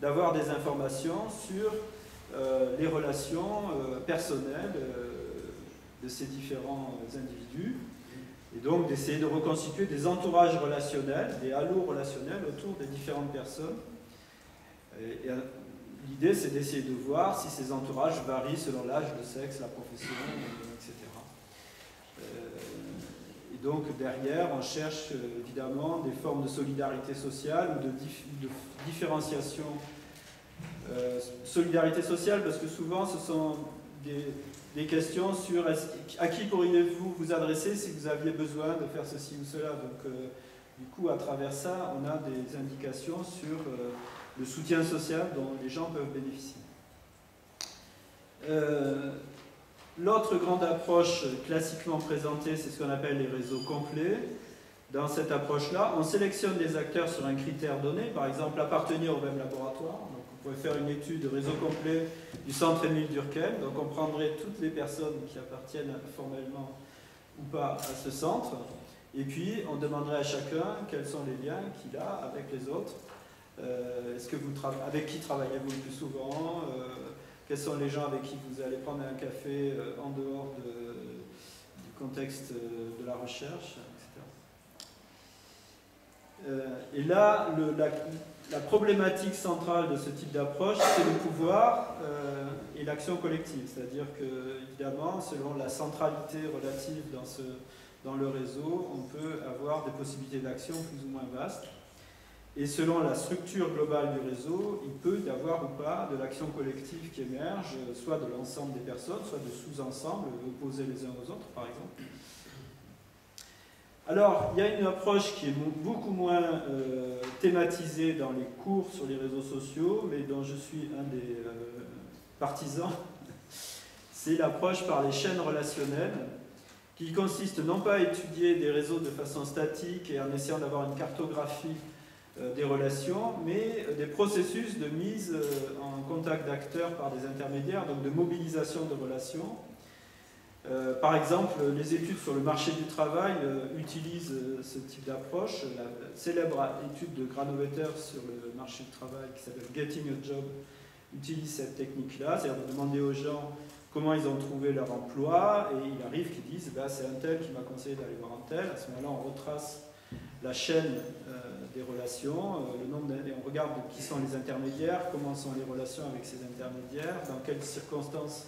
d'avoir des informations sur les relations personnelles de ces différents individus, et donc d'essayer de reconstituer des entourages relationnels, des halos relationnels autour des différentes personnes. L'idée, c'est d'essayer de voir si ces entourages varient selon l'âge, le sexe, la profession, etc. Et donc, derrière, on cherche évidemment des formes de solidarité sociale ou de différenciation. Solidarité sociale, parce que souvent, ce sont des questions sur à qui pourriez-vous vous adresser si vous aviez besoin de faire ceci ou cela. Donc, du coup, à travers ça, on a des indications sur le soutien social dont les gens peuvent bénéficier. L'autre grande approche classiquement présentée, c'est ce qu'on appelle les réseaux complets. Dans cette approche-là, on sélectionne des acteurs sur un critère donné, par exemple appartenir au même laboratoire. Donc, on pourrait faire une étude de réseau complet du centre Émile Durkheim. Donc, on prendrait toutes les personnes qui appartiennent formellement ou pas à ce centre. Et puis, on demanderait à chacun quels sont les liens qu'il a avec les autres. Avec qui travaillez-vous le plus souvent? Quels sont les gens avec qui vous allez prendre un café en dehors du contexte de la recherche, etc. Et là, la problématique centrale de ce type d'approche, c'est le pouvoir et l'action collective. C'est-à-dire que, évidemment, selon la centralité relative dans le réseau, on peut avoir des possibilités d'action plus ou moins vastes. Et selon la structure globale du réseau, il peut y avoir ou pas de l'action collective qui émerge, soit de l'ensemble des personnes, soit de sous-ensembles opposés les uns aux autres, par exemple. Alors, il y a une approche qui est beaucoup moins thématisée dans les cours sur les réseaux sociaux, mais dont je suis un des partisans. C'est l'approche par les chaînes relationnelles, qui consiste non pas à étudier des réseaux de façon statique et en essayant d'avoir une cartographie des relations, mais des processus de mise en contact d'acteurs par des intermédiaires, donc de mobilisation de relations. Par exemple, les études sur le marché du travail utilisent ce type d'approche. La célèbre étude de Granovetter sur le marché du travail, qui s'appelle Getting a Job, utilise cette technique-là, c'est-à-dire de demander aux gens comment ils ont trouvé leur emploi, et il arrive qu'ils disent c'est un tel qui m'a conseillé d'aller voir un tel. À ce moment-là, on retrace la chaîne des relations, et on regarde qui sont les intermédiaires, comment sont les relations avec ces intermédiaires, dans quelles circonstances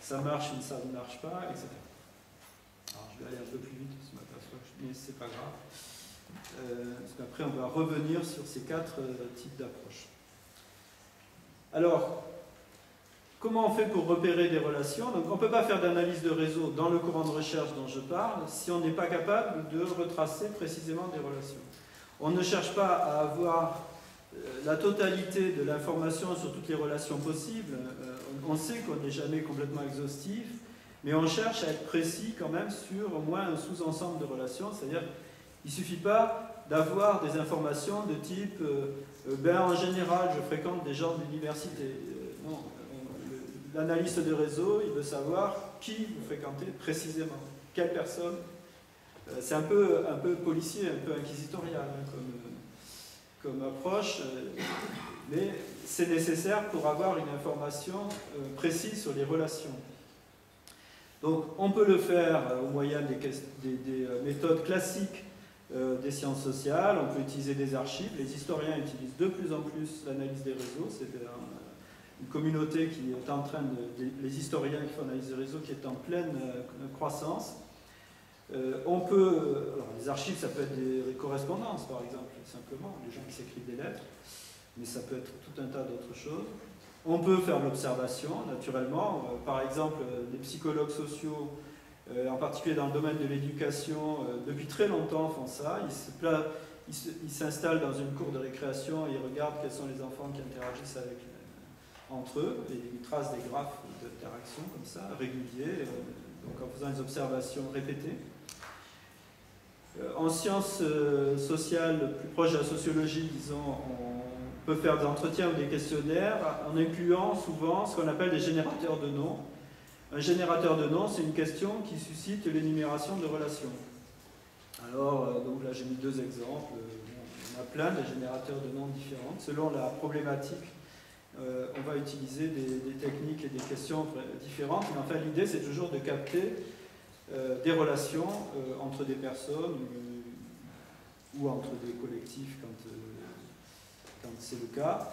ça marche ou ça ne marche pas, etc. Alors je vais aller un peu plus vite, mais c'est pas grave. Parce qu'après on va revenir sur ces quatre types d'approches. Alors, comment on fait pour repérer des relations? Donc, on ne peut pas faire d'analyse de réseau dans le courant de recherche dont je parle si on n'est pas capable de retracer précisément des relations. On ne cherche pas à avoir la totalité de l'information sur toutes les relations possibles. On sait qu'on n'est jamais complètement exhaustif, mais on cherche à être précis quand même sur au moins un sous-ensemble de relations. C'est-à-dire qu'il ne suffit pas d'avoir des informations de type en général, je fréquente des gens de l'université. Non. L'analyste de réseau, il veut savoir qui vous fréquentez précisément, quelle personne. C'est un peu policier, un peu inquisitorial comme approche, mais c'est nécessaire pour avoir une information précise sur les relations. Donc on peut le faire au moyen des méthodes classiques des sciences sociales, on peut utiliser des archives, les historiens utilisent de plus en plus l'analyse des réseaux, c'est une communauté qui est en train les historiens qui font l'analyse des réseaux qui est en pleine croissance. Alors les archives, ça peut être des correspondances, par exemple, simplement, des gens qui s'écrivent des lettres, mais ça peut être tout un tas d'autres choses. On peut faire de l'observation, naturellement. Par exemple, les psychologues sociaux, en particulier dans le domaine de l'éducation, depuis très longtemps font ça. Ils s'installent dans une cour de récréation et ils regardent quels sont les enfants qui interagissent entre eux, et ils tracent des graphes d'interaction comme ça, réguliers, donc en faisant des observations répétées. En sciences sociales, plus proches de la sociologie, disons, on peut faire des entretiens ou des questionnaires en incluant souvent ce qu'on appelle des générateurs de noms. Un générateur de noms, c'est une question qui suscite l'énumération de relations. Alors, donc là j'ai mis deux exemples. On a plein de générateurs de noms différents. Selon la problématique, on va utiliser des techniques et des questions différentes. Mais enfin, l'idée, c'est toujours de capter des relations entre des personnes ou entre des collectifs quand c'est le cas,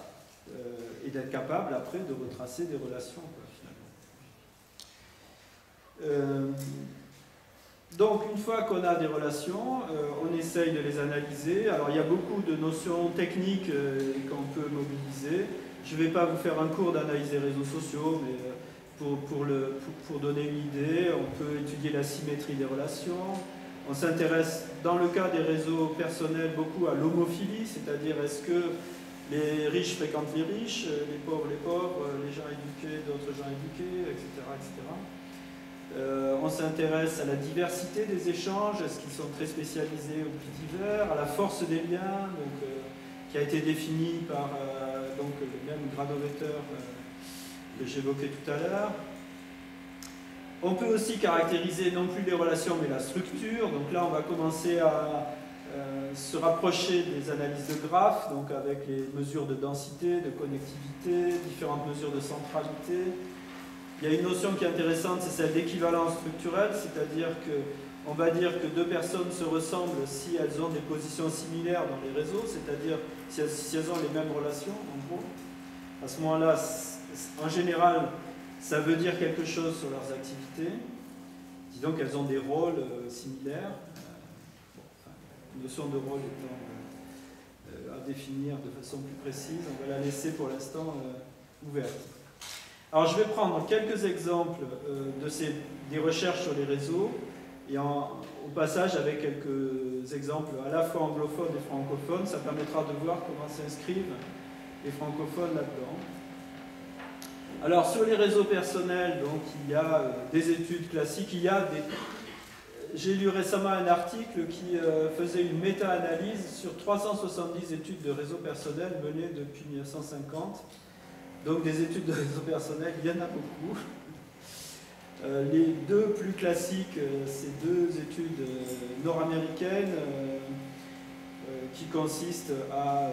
et d'être capable après de retracer des relations, finalement. Donc une fois qu'on a des relations, on essaye de les analyser. Alors il y a beaucoup de notions techniques qu'on peut mobiliser. Je ne vais pas vous faire un cours d'analyse des réseaux sociaux, mais pour donner une idée, on peut étudier la symétrie des relations. On s'intéresse, dans le cas des réseaux personnels, beaucoup à l'homophilie, c'est-à-dire est-ce que les riches fréquentent les riches, les pauvres, les gens éduqués, d'autres gens éduqués, etc. etc. On s'intéresse à la diversité des échanges, est-ce qu'ils sont très spécialisés ou plus divers, à la force des liens, donc, qui a été définie par donc, le même gradovetteur que j'évoquais tout à l'heure. On peut aussi caractériser non plus les relations mais la structure, donc là on va commencer à se rapprocher des analyses de graphes, donc avec les mesures de densité, de connectivité, différentes mesures de centralité. Il y a une notion qui est intéressante, c'est celle d'équivalence structurelle, c'est-à-dire qu'on va dire que deux personnes se ressemblent si elles ont des positions similaires dans les réseaux, c'est-à-dire si elles ont les mêmes relations, en gros. À ce moment-là, en général, ça veut dire quelque chose sur leurs activités. Disons qu'elles ont des rôles similaires. Une notion de rôle étant à définir de façon plus précise, on va la laisser pour l'instant ouverte. Alors je vais prendre quelques exemples des recherches sur les réseaux et au passage avec quelques exemples à la fois anglophones et francophones, ça permettra de voir comment s'inscrivent les francophones là-dedans. Alors sur les réseaux personnels, donc il y a des études classiques, j'ai lu récemment un article qui faisait une méta-analyse sur 370 études de réseaux personnels menées depuis 1950. Donc des études de réseaux personnels, il y en a beaucoup. Les deux plus classiques, c'est deux études nord-américaines qui consistent à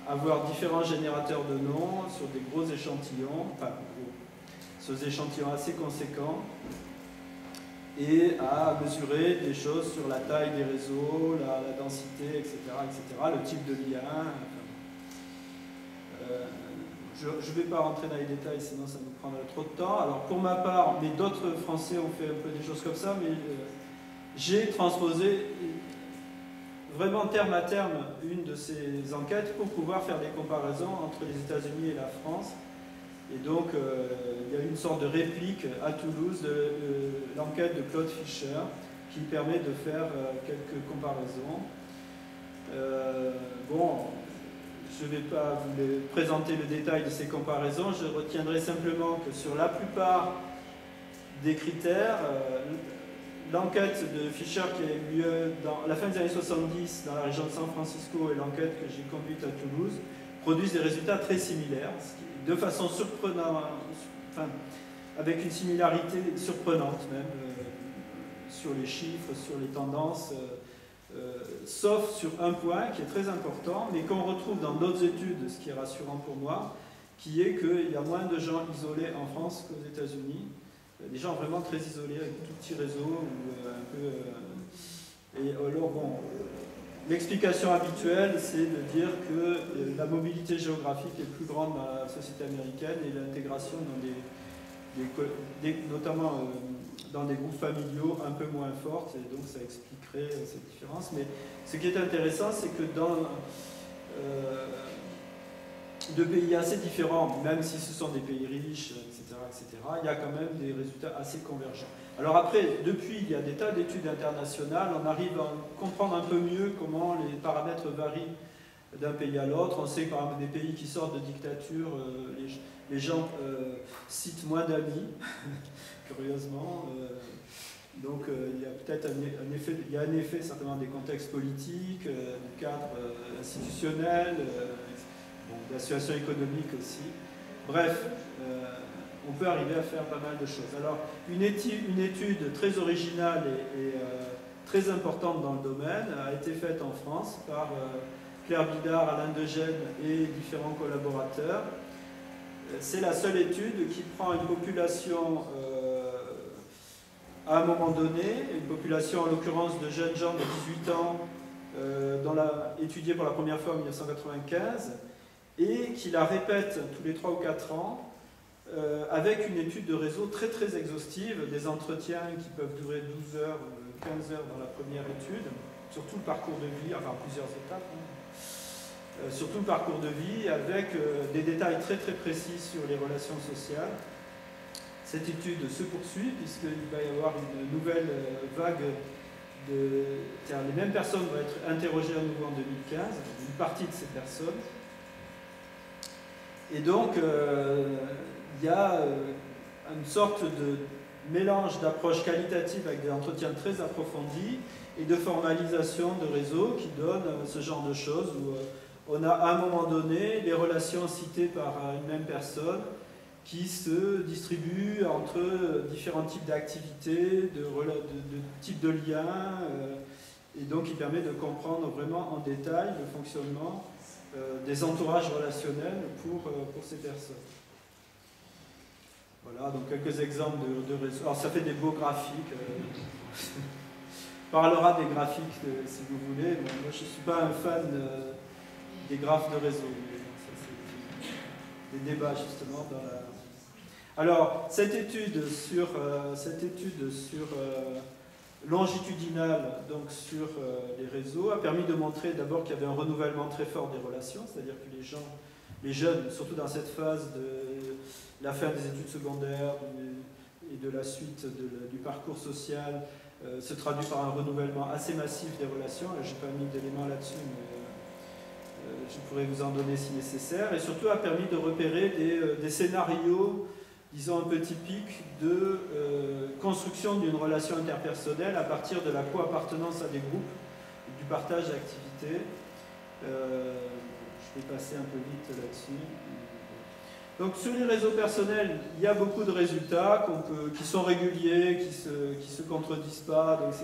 avoir différents générateurs de noms sur des gros échantillons, enfin sur des échantillons assez conséquents, et à mesurer des choses sur la taille des réseaux, la densité, etc., le type de lien. Je ne vais pas rentrer dans les détails, sinon ça nous prendrait trop de temps. Alors pour ma part, mais d'autres Français ont fait un peu des choses comme ça, mais j'ai transposé vraiment terme à terme une de ces enquêtes pour pouvoir faire des comparaisons entre les États-Unis et la France. Et donc, il y a une sorte de réplique à Toulouse de l'enquête de Claude Fischer qui permet de faire quelques comparaisons. Bon, je ne vais pas vous présenter le détail de ces comparaisons, je retiendrai simplement que sur la plupart des critères, l'enquête de Fischer qui a eu lieu dans la fin des années 70 dans la région de San Francisco et l'enquête que j'ai conduite à Toulouse produisent des résultats très similaires, de façon surprenante, enfin, avec une similarité surprenante même, sur les chiffres, sur les tendances, sauf sur un point qui est très important, mais qu'on retrouve dans d'autres études, ce qui est rassurant pour moi, qui est qu'il y a moins de gens isolés en France qu'aux États-Unis, des gens vraiment très isolés, avec tout petit réseau, ou un peu... et alors bon... L'explication habituelle, c'est de dire que la mobilité géographique est plus grande dans la société américaine et l'intégration dans notamment dans des groupes familiaux un peu moins fortes, et donc ça expliquerait cette différence. Mais ce qui est intéressant, c'est que dans deux pays assez différents, même si ce sont des pays riches, etc., il y a quand même des résultats assez convergents. Alors après, depuis, il y a des tas d'études internationales, on arrive à comprendre un peu mieux comment les paramètres varient d'un pays à l'autre. On sait que par exemple des pays qui sortent de dictature, les gens citent moins d'amis, curieusement. Donc il y a peut-être un effet certainement des contextes politiques, du cadre institutionnel, de la situation économique aussi. Bref, on peut arriver à faire pas mal de choses. Alors, une étude très originale et très importante dans le domaine a été faite en France par Claire Bidard, Alain Degène et différents collaborateurs. C'est la seule étude qui prend une population à un moment donné, une population en l'occurrence de jeunes gens de 18 ans étudiée pour la première fois en 1995, et qui la répète tous les 3 ou 4 ans avec une étude de réseau très très exhaustive, des entretiens qui peuvent durer 12 heures, 15 heures dans la première étude, sur tout le parcours de vie, enfin plusieurs étapes, sur tout le parcours de vie, avec des détails très très précis sur les relations sociales. Cette étude se poursuit puisqu'il va y avoir une nouvelle vague les mêmes personnes vont être interrogées à nouveau en 2015, une partie de ces personnes. Et donc, il y a une sorte de mélange d'approches qualitatives avec des entretiens très approfondis et de formalisation de réseaux qui donne ce genre de choses où on a à un moment donné les relations citées par une même personne qui se distribuent entre différents types d'activités, de types de liens, et donc qui permet de comprendre vraiment en détail le fonctionnement des entourages relationnels pour ces personnes. Voilà, donc quelques exemples de réseaux. Alors ça fait des beaux graphiques. On parlera des graphiques si vous voulez. Bon, moi je ne suis pas un fan des graphes de réseau. Mais ça, c'est des débats justement dans la... Alors, cette étude sur longitudinale, donc sur les réseaux, a permis de montrer d'abord qu'il y avait un renouvellement très fort des relations, c'est-à-dire que les jeunes, surtout dans cette phase de la fin des études secondaires et de la suite du parcours social, se traduit par un renouvellement assez massif des relations. Je n'ai pas mis d'éléments là-dessus, mais je pourrais vous en donner si nécessaire. Et surtout a permis de repérer des scénarios, disons un peu typiques, de construction d'une relation interpersonnelle à partir de la co-appartenance à des groupes, du partage d'activités. Je vais passer un peu vite là-dessus. Donc sur les réseaux personnels, il y a beaucoup de résultats qui sont réguliers, qui se contredisent pas. Donc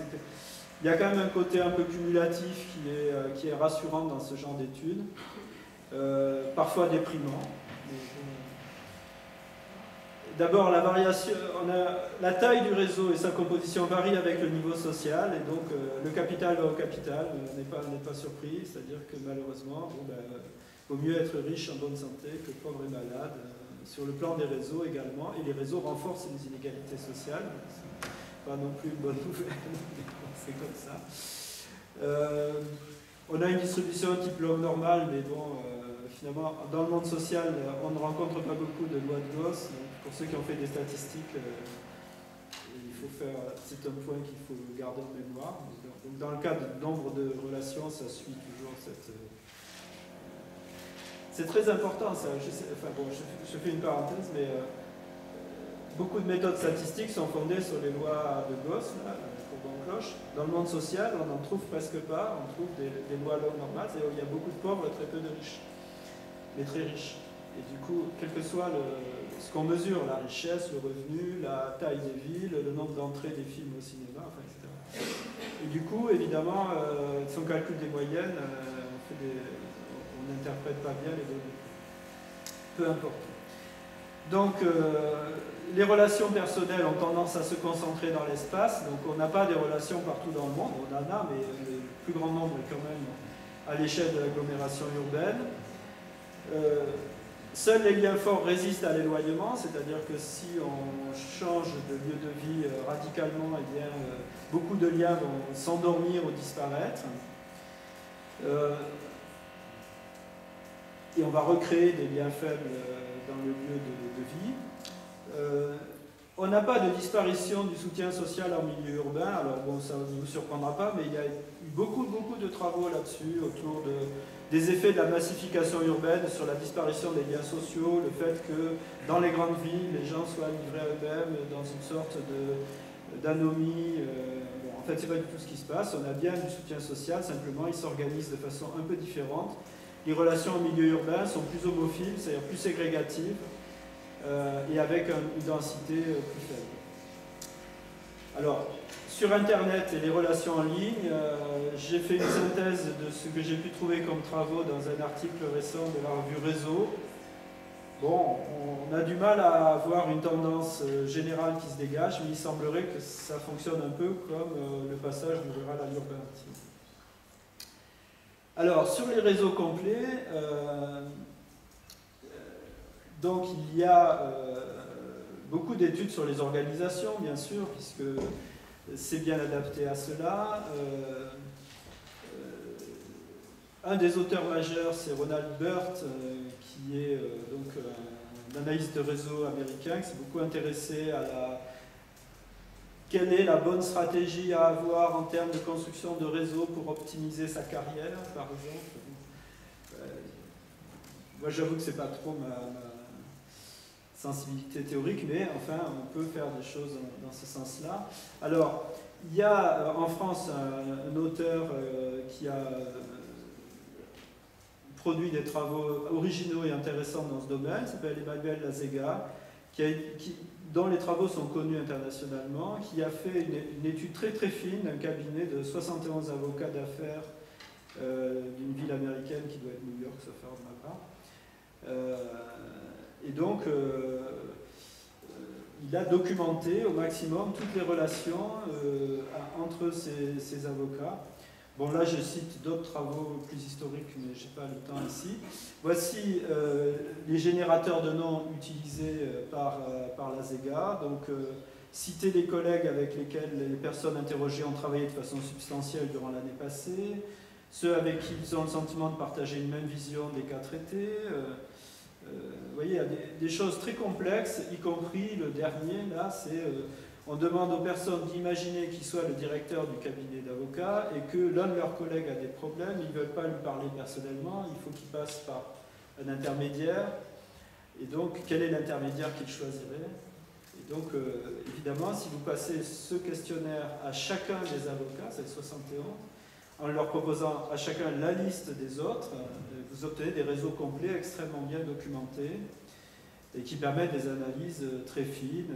il y a quand même un côté un peu cumulatif qui est rassurant dans ce genre d'études, parfois déprimant. D'abord, la taille du réseau et sa composition varient avec le niveau social, et donc le capital va au capital, on n'est pas surpris, c'est-à-dire que malheureusement, vaut mieux être riche en bonne santé que pauvre et malade, sur le plan des réseaux également, et les réseaux renforcent les inégalités sociales, c'est pas non plus une bonne nouvelle, c'est comme ça. On a une distribution type l'homme normal, mais bon, finalement, dans le monde social, on ne rencontre pas beaucoup de lois de Gauss. Pour ceux qui ont fait des statistiques, c'est un point qu'il faut garder en mémoire. Donc, dans le cas du nombre de relations, ça suit toujours cette... C'est très important, ça. Je fais une parenthèse, mais beaucoup de méthodes statistiques sont fondées sur les lois de Gauss, là, cloche. Dans le monde social, on n'en trouve presque pas. On trouve des lois normales, c'est-à-dire il y a beaucoup de pauvres et très peu de riches, mais très riches. Et du coup, quel que soit ce qu'on mesure, la richesse, le revenu, la taille des villes, le nombre d'entrées des films au cinéma, enfin, etc. Et du coup, évidemment, si on calcule des moyennes, on n'interprète pas bien les données. Peu importe. Donc, les relations personnelles ont tendance à se concentrer dans l'espace. Donc, on n'a pas des relations partout dans le monde. On en a, mais le plus grand nombre est quand même à l'échelle de l'agglomération urbaine. Seuls les liens forts résistent à l'éloignement, c'est-à-dire que si on change de lieu de vie radicalement, eh bien, beaucoup de liens vont s'endormir ou disparaître. Et on va recréer des liens faibles dans le lieu de vie. On n'a pas de disparition du soutien social en milieu urbain, alors bon, ça ne vous surprendra pas, mais il y a eu beaucoup de travaux là-dessus, autour des effets de la massification urbaine sur la disparition des liens sociaux, le fait que dans les grandes villes, les gens soient livrés à eux-mêmes dans une sorte d'anomie. Bon, en fait, c'est pas du tout ce qui se passe, on a bien du soutien social, simplement il s'organise de façon un peu différente. Les relations en milieu urbain sont plus homophiles, c'est-à-dire plus ségrégatives, et avec une densité plus faible. Alors, sur Internet et les relations en ligne, j'ai fait une synthèse de ce que j'ai pu trouver comme travaux dans un article récent de la revue Réseau. Bon, on a du mal à avoir une tendance générale qui se dégage, mais il semblerait que ça fonctionne un peu comme le passage du rural à l'urbain. Alors, sur les réseaux complets, donc il y a beaucoup d'études sur les organisations, bien sûr, puisque c'est bien adapté à cela. Un des auteurs majeurs, c'est Ronald Burt, qui est donc un analyste de réseau américain, qui s'est beaucoup intéressé à quelle est la bonne stratégie à avoir en termes de construction de réseau pour optimiser sa carrière, par exemple. Moi, j'avoue que ce n'est pas trop ma sensibilité théorique, mais enfin, on peut faire des choses dans ce sens-là. Alors, il y a en France un auteur qui a produit des travaux originaux et intéressants dans ce domaine, s'appelle Emmanuel Lazega, dont les travaux sont connus internationalement, qui a fait une étude très fine d'un cabinet de 71 avocats d'affaires d'une ville américaine qui doit être New York, sauf erreur de ma part. Et donc, il a documenté au maximum toutes les relations entre ces avocats. Bon, là, je cite d'autres travaux plus historiques, mais je n'ai pas le temps ici. Voici les générateurs de noms utilisés par Lazega. Donc, citer les collègues avec lesquels les personnes interrogées ont travaillé de façon substantielle durant l'année passée, ceux avec qui ils ont le sentiment de partager une même vision des cas traités. Vous voyez, il y a des choses très complexes, y compris le dernier, là, c'est on demande aux personnes d'imaginer qui soit le directeur du cabinet d'avocats et que l'un de leurs collègues a des problèmes, ils ne veulent pas lui parler personnellement, il faut qu'il passe par un intermédiaire. Et donc, quel est l'intermédiaire qu'il choisirait? Et donc, évidemment, si vous passez ce questionnaire à chacun des avocats, c'est 71, en leur proposant à chacun la liste des autres, vous obtenez des réseaux complets extrêmement bien documentés et qui permettent des analyses très fines,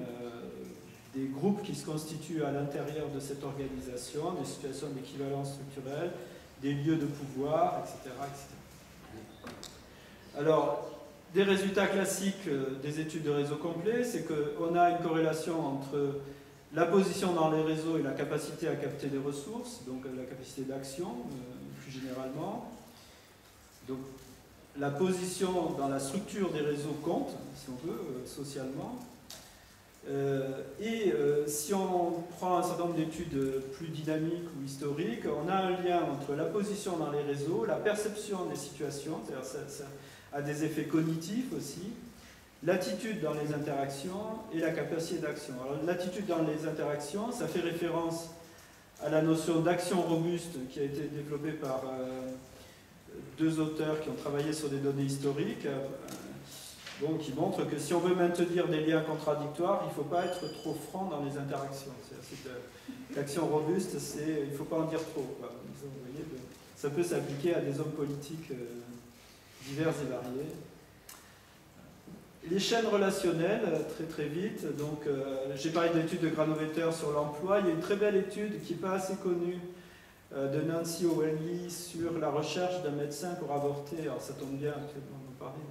des groupes qui se constituent à l'intérieur de cette organisation, des situations d'équivalence structurelle, des lieux de pouvoir, etc., etc. Alors, des résultats classiques des études de réseau complet, c'est qu'on a une corrélation entre la position dans les réseaux et la capacité à capter des ressources, donc la capacité d'action, plus généralement. Donc, la position dans la structure des réseaux compte, si on veut, socialement. Si on prend un certain nombre d'études plus dynamiques ou historiques, on a un lien entre la position dans les réseaux, la perception des situations, c'est-à-dire ça a des effets cognitifs aussi, l'attitude dans les interactions et la capacité d'action. Alors l'attitude dans les interactions, ça fait référence à la notion d'action robuste qui a été développée par deux auteurs qui ont travaillé sur des données historiques, donc qui montrent que si on veut maintenir des liens contradictoires, il ne faut pas être trop franc dans les interactions. L'action robuste, il ne faut pas en dire trop, quoi. Vous voyez, ça peut s'appliquer à des hommes politiques divers et variés. Les chaînes relationnelles, très vite, donc j'ai parlé de l'étude de Granovetter sur l'emploi, il y a une très belle étude qui n'est pas assez connue de Nancy Owen-Lee sur la recherche d'un médecin pour avorter. Alors ça tombe bien, actuellement on en parlait,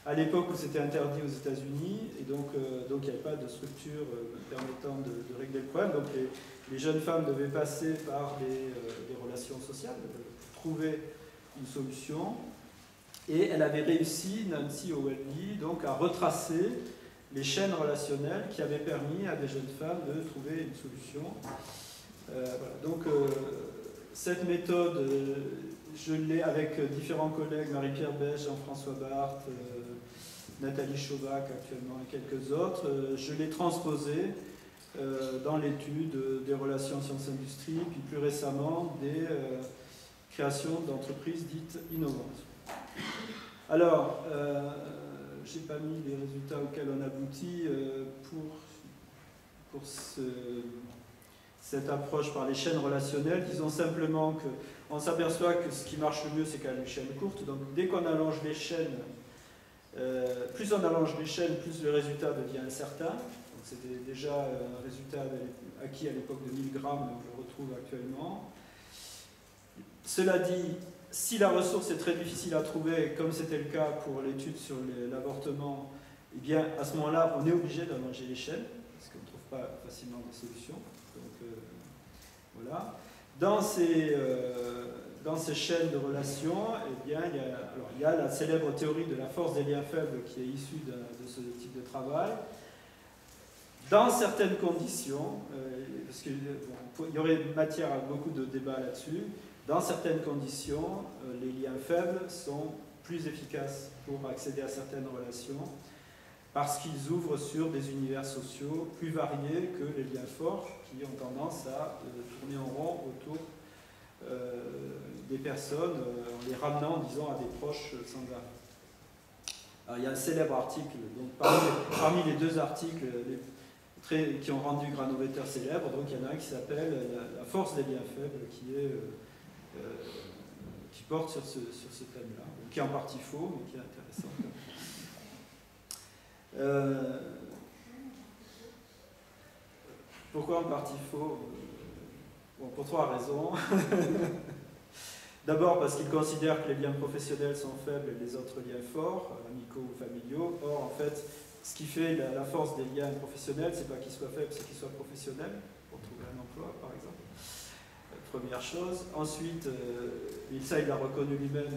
à l'époque où c'était interdit aux États-Unis, et donc il n'y avait pas de structure permettant de régler le problème, donc les jeunes femmes devaient passer par des relations sociales pour trouver une solution. Et elle avait réussi, Nancy Owelby, donc à retracer les chaînes relationnelles qui avaient permis à des jeunes femmes de trouver une solution. Voilà. Donc cette méthode, je l'ai avec différents collègues, Marie-Pierre Beige, Jean-François Barthes, Nathalie Chauvac actuellement et quelques autres, je l'ai transposée dans l'étude des relations sciences-industrie, puis plus récemment des créations d'entreprises dites innovantes. Alors, je n'ai pas mis les résultats auxquels on aboutit pour cette approche par les chaînes relationnelles. Disons simplement qu'on s'aperçoit que ce qui marche le mieux, c'est quand même les chaînes courtes. Donc dès qu'on allonge les chaînes, plus on allonge les chaînes, plus le résultat devient incertain. C'était déjà un résultat acquis à l'époque de 1000 grammes, on le retrouve actuellement. Cela dit, si la ressource est très difficile à trouver, comme c'était le cas pour l'étude sur l'avortement, eh bien à ce moment-là, on est obligé d'allonger les chaînes, parce qu'on ne trouve pas facilement des solutions. Donc voilà. Dans ces chaînes de relations, eh bien, il y a la célèbre théorie de la force des liens faibles qui est issue de ce type de travail. Dans certaines conditions, parce qu'il y aurait matière à beaucoup de débats là-dessus, dans certaines conditions, les liens faibles sont plus efficaces pour accéder à certaines relations parce qu'ils ouvrent sur des univers sociaux plus variés que les liens forts qui ont tendance à tourner en rond autour des personnes en les ramenant, disons, à des proches sans arrêt. Alors, il y a un célèbre article, donc parmi les deux articles qui ont rendu Granovetter célèbre, donc il y en a un qui s'appelle La force des liens faibles, qui porte sur ce thème-là, qui est en partie faux, mais qui est intéressant. Pourquoi en partie faux? Bon, pour trois raisons. D'abord parce qu'il considère que les liens professionnels sont faibles et les autres liens forts, amicaux ou familiaux. Or, en fait, ce qui fait la force des liens professionnels, c'est pas qu'ils soient faibles, c'est qu'ils soient professionnels, pour trouver un emploi, par exemple. Première chose. Ensuite, ça il l'a reconnu lui-même,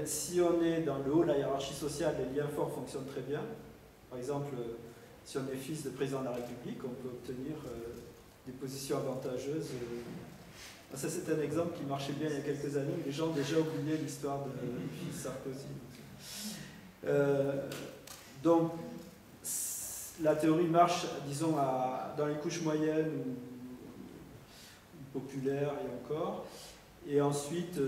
si on est dans le haut de la hiérarchie sociale, les liens forts fonctionnent très bien. Par exemple, si on est fils de président de la République, on peut obtenir des positions avantageuses. Ça, c'est un exemple qui marchait bien il y a quelques années. Les gens ont déjà oublié l'histoire de fils Sarkozy. Donc, la théorie marche, disons, dans les couches moyennes ou populaires et encore. Et ensuite,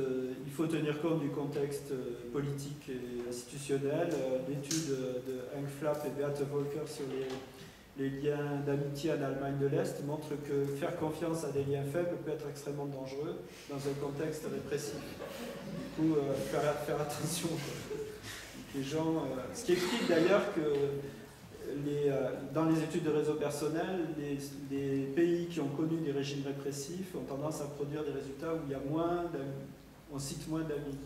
il faut tenir compte du contexte politique et institutionnel. L'étude de Hank Flapp et Beate Volker sur les liens d'amitié en Allemagne de l'Est montre que faire confiance à des liens faibles peut être extrêmement dangereux dans un contexte répressif. Du coup, faire attention. Les gens, ce qui explique d'ailleurs que dans les études de réseau personnel, les pays qui ont connu des régimes répressifs ont tendance à produire des résultats où il y a moins d'amis, on cite moins d'amis.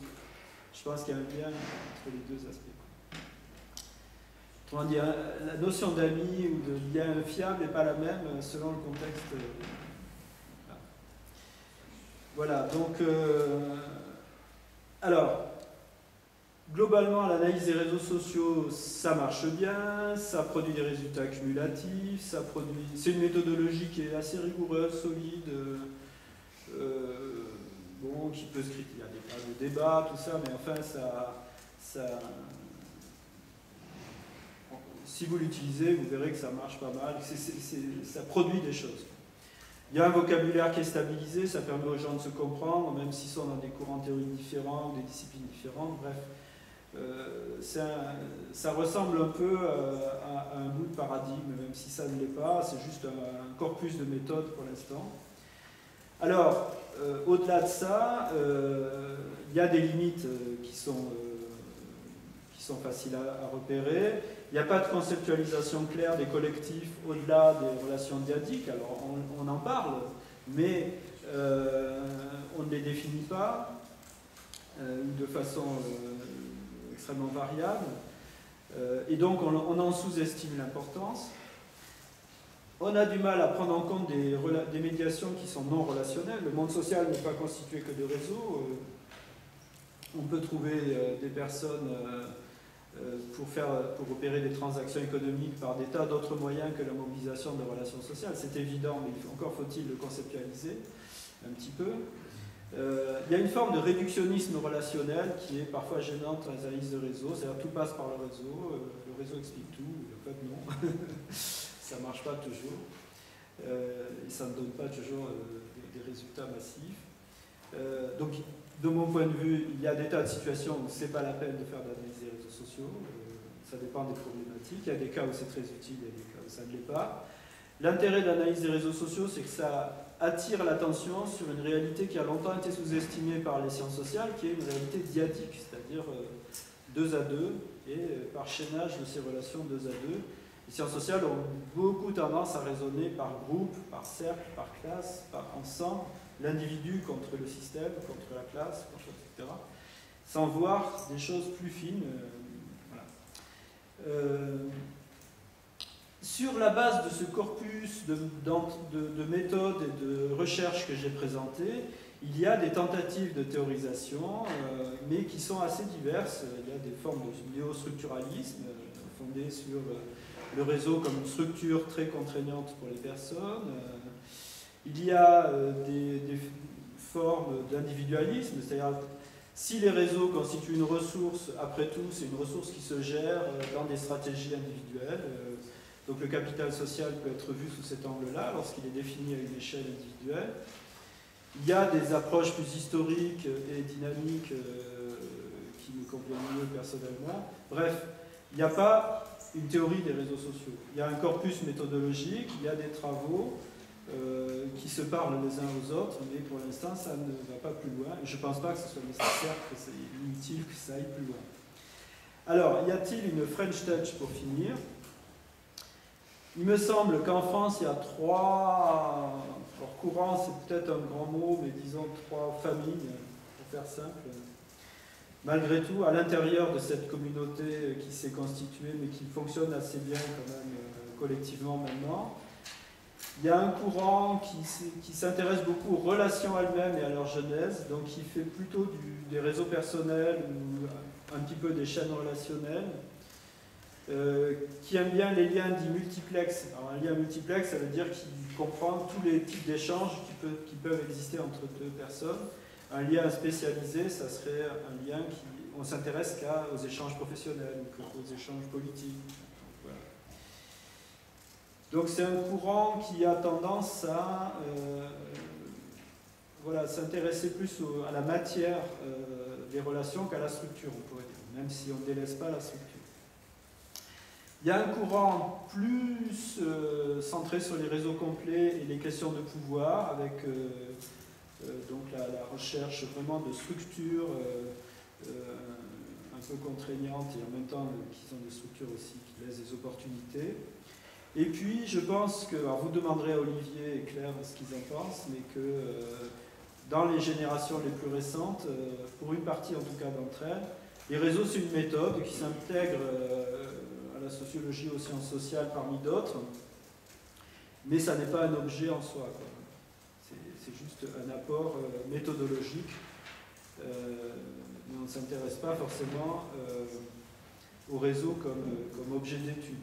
Je pense qu'il y a un lien entre les deux aspects. Autrement dit, la notion d'amis ou de lien fiable n'est pas la même selon le contexte. Voilà, donc, alors, globalement, l'analyse des réseaux sociaux, ça marche bien, ça produit des résultats cumulatifs, c'est une méthodologie qui est assez rigoureuse, solide, bon, qui peut se critiquer, il y a des tas de débats, tout ça, mais enfin, si vous l'utilisez, vous verrez que ça marche pas mal, ça produit des choses. Il y a un vocabulaire qui est stabilisé, ça permet aux gens de se comprendre, même s'ils sont dans des courants théoriques différents ou des disciplines différentes, bref. Ça ressemble un peu à un bout de paradigme, même si ça ne l'est pas, c'est juste un corpus de méthodes pour l'instant. Alors, au-delà de ça, il y a des limites qui sont faciles à repérer. Il n'y a pas de conceptualisation claire des collectifs au-delà des relations dyadiques. Alors, on en parle, mais on ne les définit pas de façon extrêmement variable. Et donc, on en sous-estime l'importance. On a du mal à prendre en compte des médiations qui sont non relationnelles. Le monde social n'est pas constitué que de réseaux. On peut trouver des personnes pour opérer des transactions économiques par des tas d'autres moyens que la mobilisation de relations sociales. C'est évident, mais encore faut-il le conceptualiser un petit peu. Il y a une forme de réductionnisme relationnel qui est parfois gênante dans les analyses de réseau, c'est-à-dire tout passe par le réseau explique tout, en fait non, ça ne marche pas toujours, et ça ne donne pas toujours des résultats massifs. Donc, de mon point de vue, il y a des tas de situations où ce n'est pas la peine de faire d'analyse des réseaux sociaux, ça dépend des problématiques, il y a des cas où c'est très utile, il y a des cas où ça ne l'est pas. L'intérêt de l'analyse des réseaux sociaux, c'est que ça attire l'attention sur une réalité qui a longtemps été sous-estimée par les sciences sociales, qui est une réalité diadique, c'est-à-dire 2 à 2, et par chaînage de ces relations 2 à 2. Les sciences sociales ont beaucoup tendance à raisonner par groupe, par cercle, par classe, par ensemble, l'individu contre le système, contre la classe, etc., sans voir des choses plus fines. Sur la base de ce corpus de méthodes et de recherches que j'ai présenté, il y a des tentatives de théorisation, mais qui sont assez diverses. Il y a des formes de néostructuralisme fondées sur le réseau comme une structure très contraignante pour les personnes. Il y a des formes d'individualisme, c'est-à-dire si les réseaux constituent une ressource, après tout, c'est une ressource qui se gère dans des stratégies individuelles. Donc le capital social peut être vu sous cet angle-là, lorsqu'il est défini à une échelle individuelle. Il y a des approches plus historiques et dynamiques qui me conviennent mieux personnellement. Bref, il n'y a pas une théorie des réseaux sociaux. Il y a un corpus méthodologique, il y a des travaux qui se parlent les uns aux autres, mais pour l'instant, ça ne va pas plus loin. Et je ne pense pas que ce soit nécessaire, que c'est inutile que ça aille plus loin. Alors, y a-t-il une French Touch pour finir ? Il me semble qu'en France, il y a 3... Alors, courant, c'est peut-être un grand mot, mais disons 3 familles, pour faire simple. Malgré tout, à l'intérieur de cette communauté qui s'est constituée, mais qui fonctionne assez bien quand même collectivement maintenant, il y a un courant qui s'intéresse beaucoup aux relations elles-mêmes et à leur genèse, donc qui fait plutôt des réseaux personnels ou un petit peu des chaînes relationnelles, qui aime bien les liens dits multiplex. Alors, un lien multiplex, ça veut dire qu'il comprend tous les types d'échanges qui peuvent exister entre 2 personnes. Un lien spécialisé, ça serait un lien on s'intéresse qu'aux échanges professionnels ou qu'aux échanges politiques. Donc c'est un courant qui a tendance à s'intéresser plus à la matière des relations qu'à la structure, on pourrait dire, même si on ne délaisse pas la structure. Il y a un courant plus centré sur les réseaux complets et les questions de pouvoir, avec donc la recherche vraiment de structures un peu contraignantes et en même temps qui sont des structures aussi qui laissent des opportunités. Et puis, je pense que, alors vous demanderez à Olivier et Claire ce qu'ils en pensent, mais que dans les générations les plus récentes, pour une partie en tout cas d'entre elles, les réseaux c'est une méthode qui s'intègre à la sociologie, aux sciences sociales parmi d'autres, mais ça n'est pas un objet en soi, quoi. C'est juste un apport méthodologique, mais on ne s'intéresse pas forcément au réseau comme objet d'étude.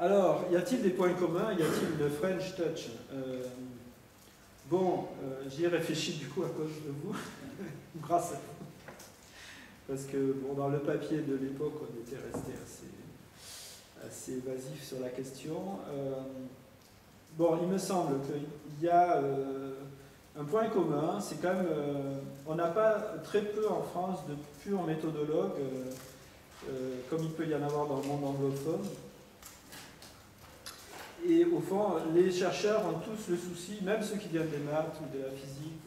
Alors, y a-t-il des points communs? Y a-t-il une French Touch? J'y ai réfléchi du coup à cause de vous, grâce à vous. Parce que dans le papier de l'époque, on était resté assez évasif sur la question. Il me semble qu'il y a un point commun, c'est quand même, on n'a pas très peu en France de purs méthodologues, comme il peut y en avoir dans le monde anglophone. Et au fond, les chercheurs ont tous le souci, même ceux qui viennent des maths ou de la physique,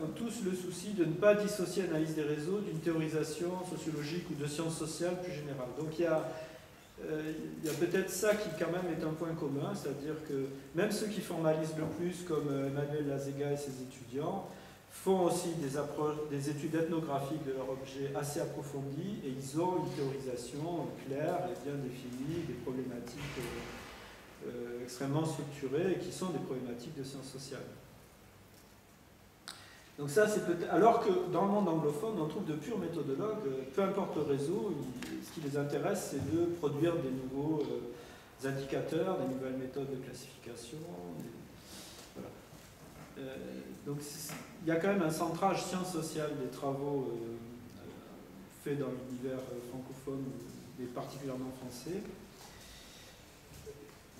ont tous le souci de ne pas dissocier l'analyse des réseaux d'une théorisation sociologique ou de sciences sociales plus générale. Donc il y a peut-être ça qui quand même est un point commun, c'est-à-dire que même ceux qui formalisent le plus, comme Emmanuel Lazega et ses étudiants, font aussi des études ethnographiques de leur objet assez approfondies, et ils ont une théorisation claire et bien définie des problématiques extrêmement structurées et qui sont des problématiques de sciences sociales. Donc ça, c'est peut-être... Alors que dans le monde anglophone, on trouve de purs méthodologues, peu importe le réseau, ce qui les intéresse, c'est de produire des nouveaux indicateurs, des nouvelles méthodes de classification. Voilà. Donc il y a quand même un centrage sciences sociales des travaux faits dans l'univers francophone, et particulièrement français.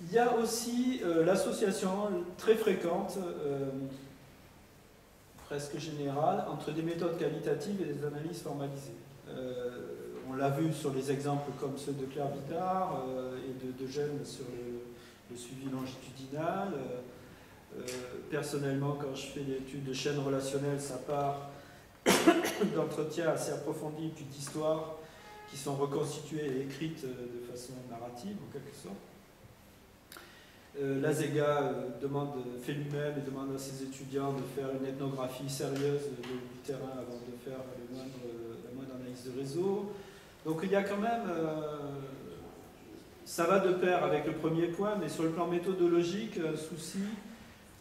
Il y a aussi l'association très fréquente, presque générale, entre des méthodes qualitatives et des analyses formalisées. On l'a vu sur les exemples comme ceux de Claire Vidard et de Gênes sur le suivi longitudinal. Personnellement, quand je fais l'étude de chaînes relationnelles, ça part d'entretiens assez approfondis, puis d'histoires qui sont reconstituées et écrites de façon narrative, en quelque sorte. L'AZEGA fait lui-même et demande à ses étudiants de faire une ethnographie sérieuse du terrain avant de faire la moindre analyse de réseau. Donc il y a quand même... ça va de pair avec le premier point, mais sur le plan méthodologique, un souci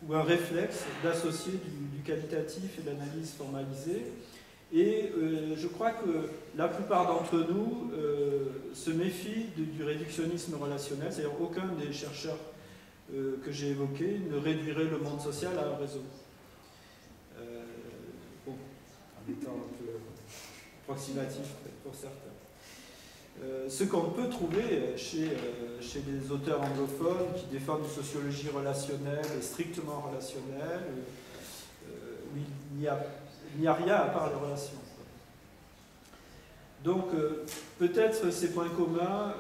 ou un réflexe d'associer du qualitatif et de l'analyse formalisée. Et je crois que la plupart d'entre nous se méfient du réductionnisme relationnel, c'est-à-dire aucun des chercheurs que j'ai évoqués ne réduirait le monde social à un réseau. Bon, en étant un peu approximatif pour certains. Ce qu'on peut trouver chez des auteurs anglophones qui défendent une sociologie relationnelle et strictement relationnelle, où il n'y a rien à part les relations. Donc peut-être ces points communs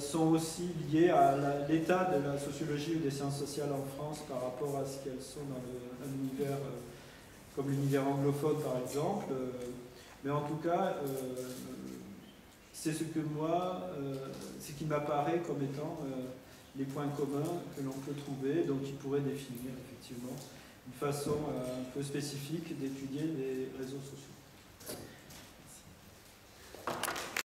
sont aussi liés à l'état de la sociologie ou des sciences sociales en France par rapport à ce qu'elles sont dans un univers comme l'univers anglophone par exemple. Mais en tout cas, c'est ce que moi, ce qui m'apparaît comme étant les points communs que l'on peut trouver, donc qui pourraient définir effectivement une façon un peu spécifique d'étudier les réseaux sociaux.